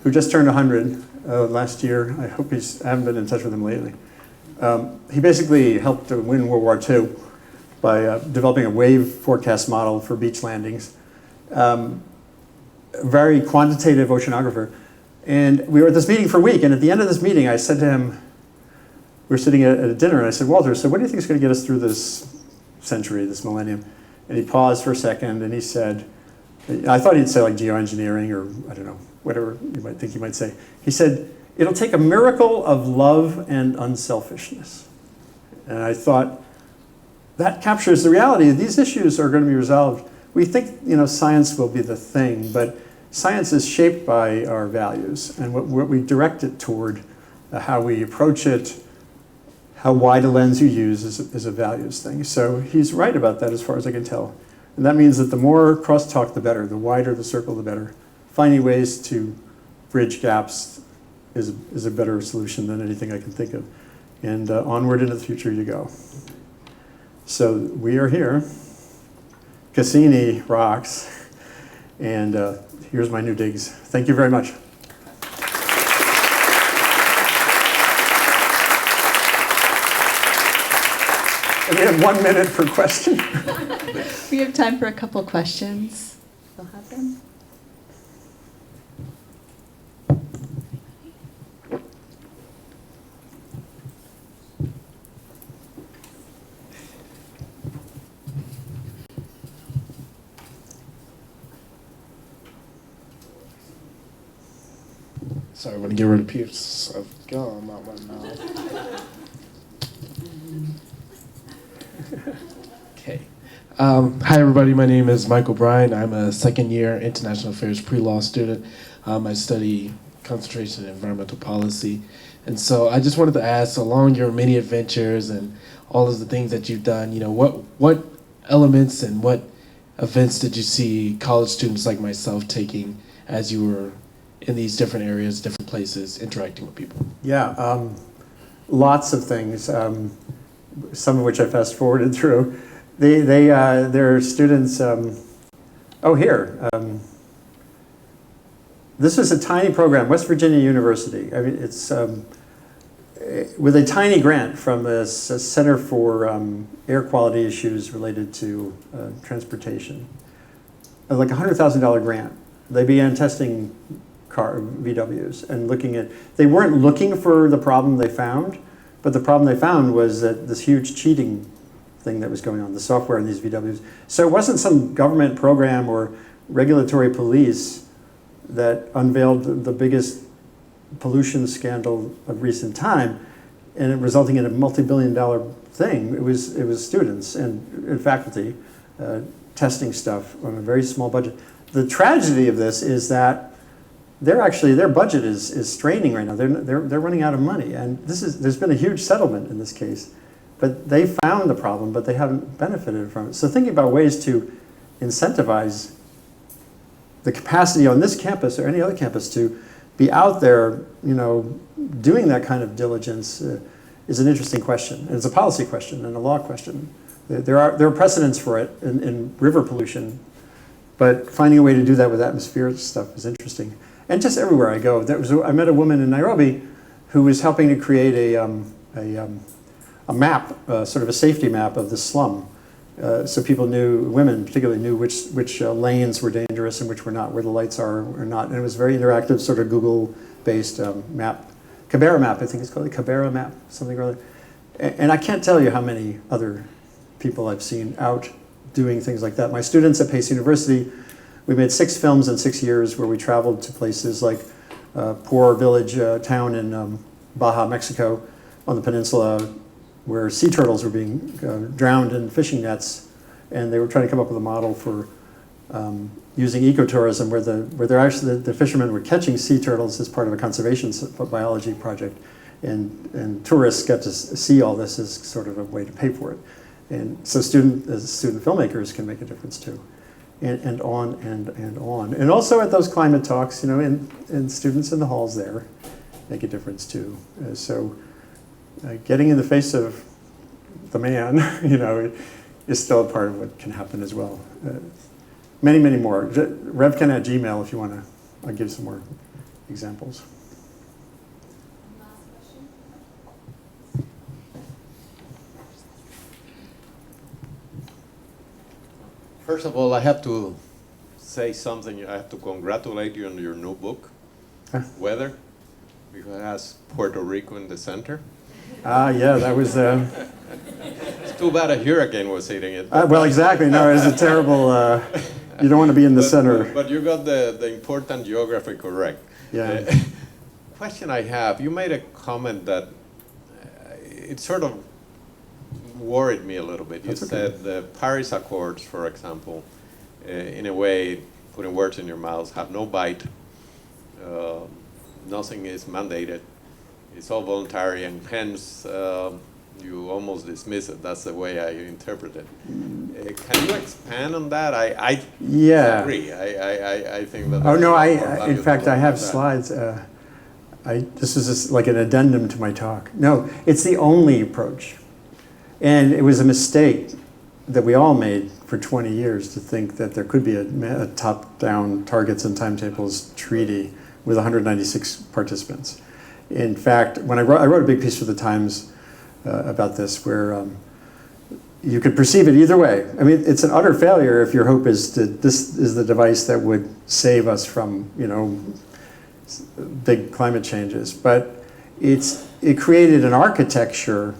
who just turned 100 last year, I haven't been in touch with him lately. He basically helped to win World War II by developing a wave forecast model for beach landings. Very quantitative oceanographer. And we were at this meeting for a week, and at the end of this meeting, I said to him, we were sitting at a dinner, and I said, Walter, so what do you think is going to get us through this century, this millennium? And he paused for a second, and he said, I thought he'd say like geoengineering or, I don't know, whatever you might think he might say. He said, it'll take a miracle of love and unselfishness. And I thought, that captures the reality. These issues are going to be resolved. We think, you know, science will be the thing, but science is shaped by our values and what we direct it toward, how we approach it, how wide a lens you use is a values thing. So he's right about that as far as I can tell. And that means that the more crosstalk, the better. The wider the circle, the better. Finding ways to bridge gaps is a better solution than anything I can think of. And onward into the future you go. So we are here. Cassini rocks. And here's my new digs. Thank you very much. And we have 1 minute for question. We have time for a couple questions. We'll have them. Sorry, I want to get rid of Pierce. I've gone out my mouth. Okay. Hi, everybody. My name is Michael Bryan. I'm a second-year International Affairs pre-law student. I study concentration in environmental policy. And so I just wanted to ask, along your many adventures and all of the things that you've done, you know, what elements and what events did you see college students like myself taking as you were in these different areas, different places, interacting with people? Yeah, lots of things, some of which I fast forwarded through. There are students, here. This is a tiny program, West Virginia University. I mean, it's with a tiny grant from a Center for Air Quality Issues related to transportation. Like a $100,000 grant. They began testing VWs and looking at, they weren't looking for the problem they found, but the problem they found was that this huge cheating thing that was going on, the software in these VWs. So it wasn't some government program or regulatory police that unveiled the biggest pollution scandal of recent time, and it resulting in a multi-billion-dollar thing. It was students and faculty testing stuff on a very small budget. The tragedy of this is that their budget is straining right now. They're running out of money, and there's been a huge settlement in this case. But they found the problem, but they haven't benefited from it. So thinking about ways to incentivize the capacity on this campus or any other campus to be out there, doing that kind of diligence is an interesting question. And it's a policy question and a law question. There are precedents for it in river pollution, but finding a way to do that with atmospheric stuff is interesting. And just everywhere I go, I met a woman in Nairobi who was helping to create a map, sort of a safety map of the slum. So people women particularly knew which lanes were dangerous and which were not, where the lights are or not. And it was very interactive, sort of Google-based map. Kibera map, I think it's called, the Kibera map, something or other. And I can't tell you how many other people I've seen out doing things like that. My students at Pace University, we made 6 films in 6 years where we traveled to places like poor village town in Baja, Mexico, on the peninsula, where sea turtles were being drowned in fishing nets, and they were trying to come up with a model for using ecotourism, where they're actually the fishermen were catching sea turtles as part of a conservation biology project, and tourists got to see all this as sort of a way to pay for it, and so student filmmakers can make a difference too, and on and on, and also at those climate talks, and students in the halls there make a difference too. Getting in the face of the man, is still a part of what can happen as well. Many, many more. Revkin at Gmail if you want to. I'll give some more examples. Last question. First of all, I have to say something. I have to congratulate you on your new book, Weather, because it has Puerto Rico in the center. Yeah, that was... It's too bad a hurricane was hitting it. well, exactly. No, it's a terrible... you don't want to be in the center. But you got the important geography correct. Yeah. Question I have, you made a comment that it sort of worried me a little bit. You said the Paris Accords, for example, in a way, putting words in your mouth, have no bite. Nothing is mandated. It's all voluntary, and hence you almost dismiss it. That's the way I interpret it. Can you expand on that? I agree. I think that. Oh no! In fact, I have slides. This is just like an addendum to my talk. No, it's the only approach, and it was a mistake that we all made for 20 years to think that there could be a top-down targets and timetables treaty with 196 participants. In fact, when I wrote a big piece for the Times about this, where you could perceive it either way. I mean, it's an utter failure if your hope is this is the device that would save us from, big climate changes. But it created an architecture.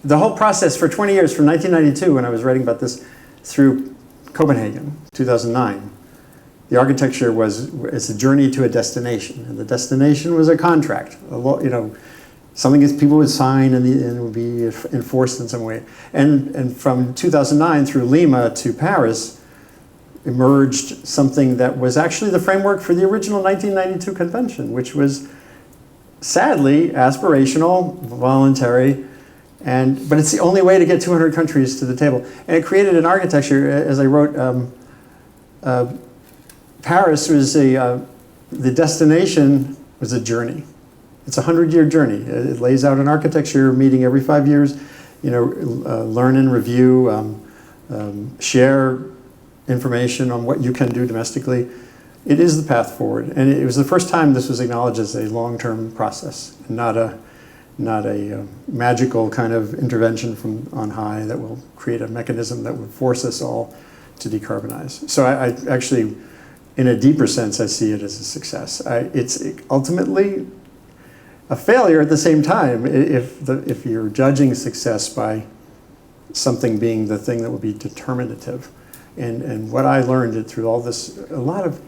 The whole process for 20 years, from 1992, when I was writing about this, through Copenhagen, 2009. The architecture is a journey to a destination, and the destination was a contract. Something that people would sign and it would be enforced in some way. And from 2009 through Lima to Paris emerged something that was actually the framework for the original 1992 convention, which was sadly aspirational, voluntary, but it's the only way to get 200 countries to the table. And it created an architecture, as I wrote. Paris was the destination was a journey. It's a 100-year journey. It lays out an architecture meeting every 5 years, learn and review, share information on what you can do domestically. It is the path forward. And it was the first time this was acknowledged as a long-term process, not a magical kind of intervention from on high that will create a mechanism that would force us all to decarbonize. So I actually in a deeper sense, I see it as a success. It's ultimately a failure at the same time if you're judging success by something being the thing that will be determinative. And what I learned through all this, a lot of,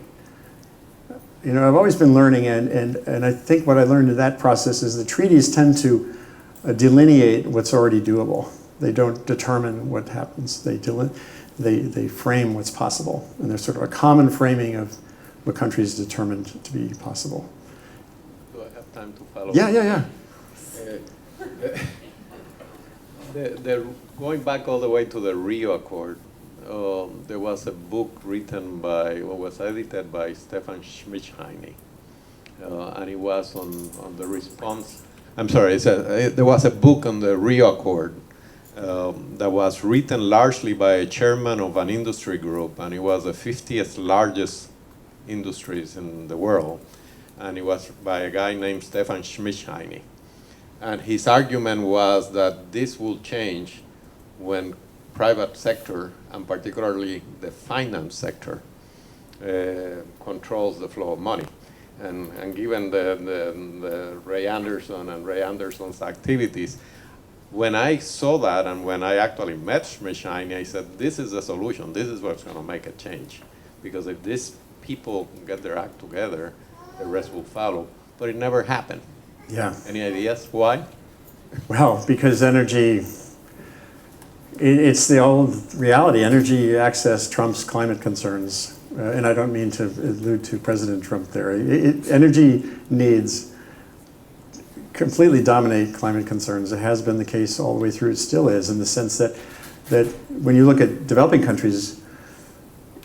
I've always been learning, and I think what I learned in that process is the treaties tend to delineate what's already doable. They don't determine what happens. They frame what's possible. And there's sort of a common framing of what countries determined to be possible. Do I have time to follow? Yeah. Going back all the way to the Rio Accord, there was a book written was edited by Stefan Schmidheiny, and it was on the response. I'm sorry, there was a book on the Rio Accord that was written largely by a chairman of an industry group, and it was the 50th largest industries in the world, and it was by a guy named Stefan Schmidheiny. And his argument was that this will change when private sector, and particularly the finance sector, controls the flow of money. And given the Ray Anderson and Ray Anderson's activities, when I saw that and when I actually met Schmidheiny, I said, this is the solution. This is what's going to make a change. Because if these people get their act together, the rest will follow. But it never happened. Yeah. Any ideas why? Well, because energy, it's the old reality. Energy access trumps climate concerns. And I don't mean to allude to President Trump there. Energy needs completely dominate climate concerns. It has been the case all the way through. It still is, in the sense that when you look at developing countries,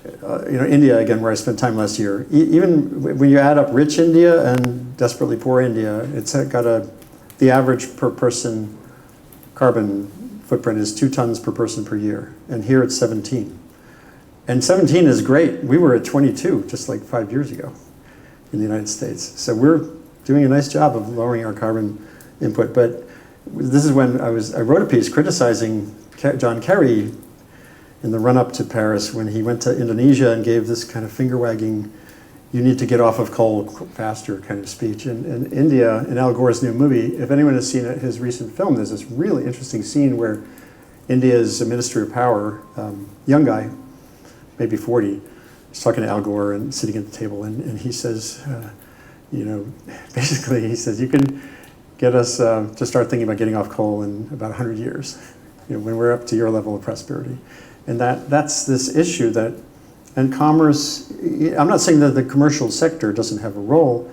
India, again, where I spent time last year, even when you add up rich India and desperately poor India, it's got the average per person carbon footprint is 2 tons per person per year. And here it's 17. And 17 is great. We were at 22 just like 5 years ago in the United States. So we're doing a nice job of lowering our carbon input. But this is when I wrote a piece criticizing John Kerry in the run-up to Paris when he went to Indonesia and gave this kind of finger-wagging, you need to get off of coal faster kind of speech. And India, in Al Gore's new movie, if anyone has seen his recent film, there's this really interesting scene where India's Minister of Power, young guy, maybe 40, he's talking to Al Gore and sitting at the table, and he says, basically he says, you can get us to start thinking about getting off coal in about 100 years, when we're up to your level of prosperity. And that's this issue that, and commerce, I'm not saying that the commercial sector doesn't have a role.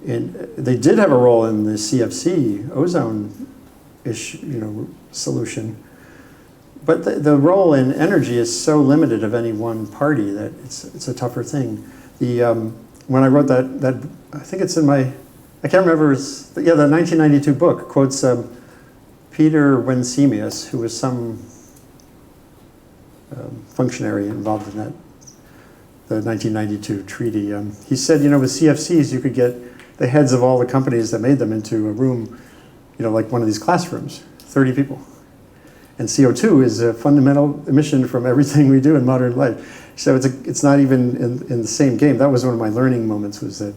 They did have a role in the CFC ozone issue, solution. But the role in energy is so limited of any one party that it's a tougher thing. When I wrote that I think it's in my, I can't remember, the 1992 book quotes Peter Winsemius, who was some functionary involved in the 1992 treaty. He said, with CFCs, you could get the heads of all the companies that made them into a room, like one of these classrooms, 30 people. And CO2 is a fundamental emission from everything we do in modern life. So it's not even in the same game. That was one of my learning moments, was that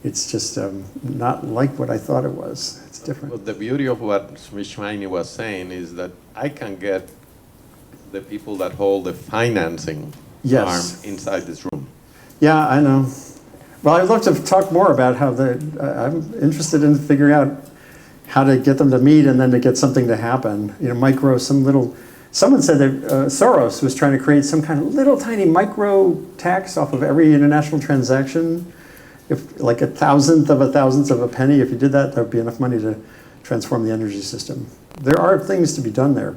it's just not like what I thought it was. It's different. But the beauty of what Schmidheiny was saying is that I can get the people that hold the financing arm inside this room. Yeah, I know. Well, I'd love to talk more about how I'm interested in figuring out how to get them to meet and then to get something to happen. Someone said that Soros was trying to create some kind of little tiny micro tax off of every international transaction. If like 1,000th of a 1,000th of a penny, if you did that, that would be enough money to transform the energy system. There are things to be done there,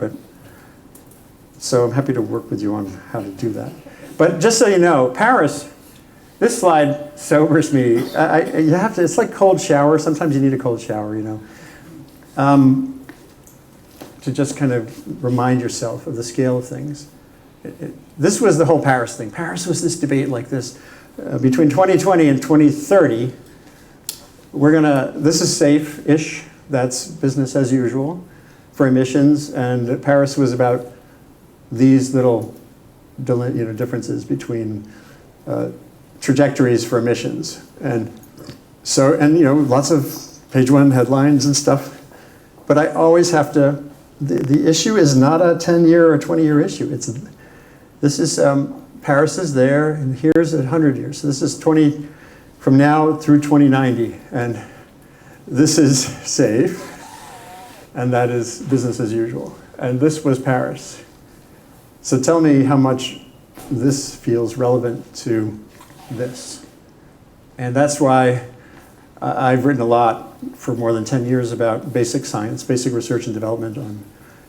so I'm happy to work with you on how to do that. But just so you know, Paris, this slide sobers me. It's like cold shower. Sometimes you need a cold shower, to just kind of remind yourself of the scale of things. This was the whole Paris thing. Paris was this debate like this. Between 2020 and 2030, this is safe-ish. That's business as usual for emissions. And Paris was about these little differences between trajectories for emissions. And so, and you know, lots of page one headlines and stuff. But I always have to, the issue is not a 10-year or 20-year issue. This is, Paris is there, and here's 100 years. So this is from now through 2090. And this is safe, and that is business as usual. And this was Paris. So tell me how much this feels relevant to this. And that's why I've written a lot for more than 10 years about basic science, basic research and development on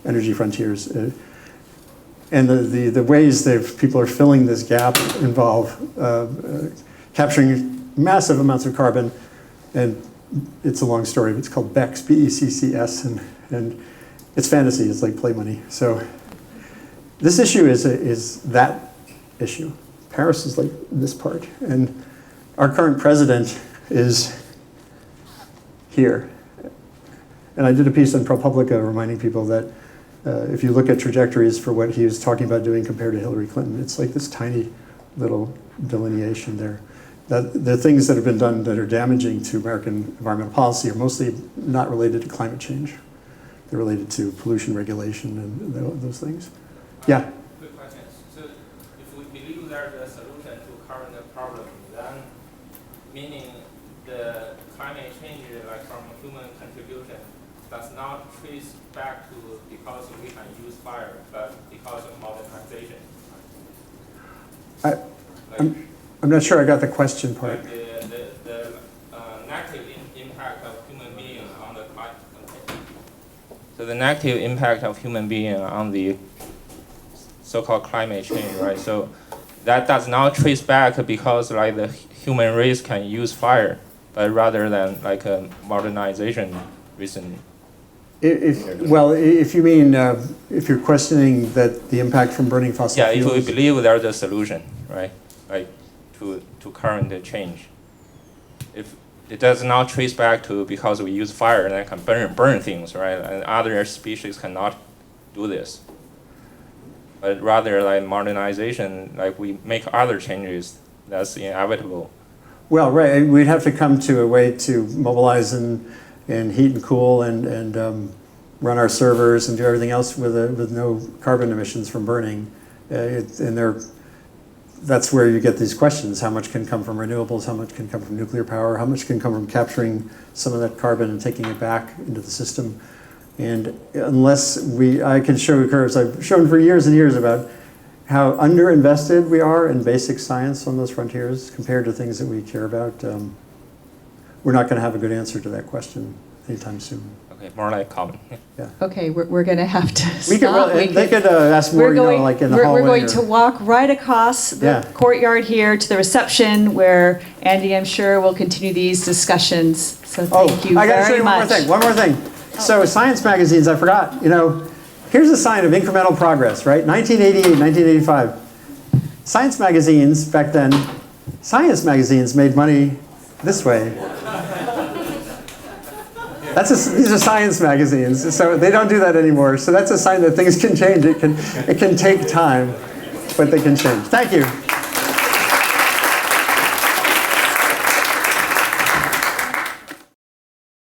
energy frontiers. And the ways that people are filling this gap involve capturing massive amounts of carbon. And it's a long story, but it's called BECCS, B-E-C-C-S, and it's fantasy, it's like play money. So this issue is that issue. Paris is like this part. And our current president is here. And I did a piece on ProPublica reminding people that if you look at trajectories for what he was talking about doing compared to Hillary Clinton, it's like this tiny little delineation there. The things that have been done that are damaging to American environmental policy are mostly not related to climate change. They're related to pollution regulation and those things. Yeah? Quick question. So if we believe there's a solution to current problem, then meaning the climate change, like from human contribution, does not trace back to because we can use fire, but because of modernization. I'm not sure I got the question part. Like the negative impact of human being on the climate. So the negative impact of human being on the so-called climate change, right? So that does not trace back because like the human race can use fire, but rather than like a modernization reason. If you mean, if you're questioning that the impact from burning fossil fuels. Yeah, if we believe there's a solution, right? Like to current change. If it does not trace back to because we use fire and then can burn things, right? And other species cannot do this. But rather like modernization, like we make other changes, that's inevitable. Well, right, we'd have to come to a way to mobilize and heat and cool and run our servers and do everything else with no carbon emissions from burning. That's where you get these questions. How much can come from renewables? How much can come from nuclear power? How much can come from capturing some of that carbon and taking it back into the system? And unless I can show curves, I've shown for years and years about how underinvested we are in basic science on those frontiers compared to things that we care about. We're not going to have a good answer to that question anytime soon. Okay, more like common. Yeah. Okay, we're going to have to We could stop. they could ask more, like in the hallway. We're going to walk right across the courtyard here to the reception where Andy, I'm sure, will continue these discussions. So thank you I got to show very you much. one more thing. So science magazines, I forgot, here's a sign of incremental progress, right? 1988, 1985. Science magazines, back then, science magazines made money this way. These are science magazines, so they don't do that anymore. So that's a sign that things can change. It can take time, but they can change. Thank you.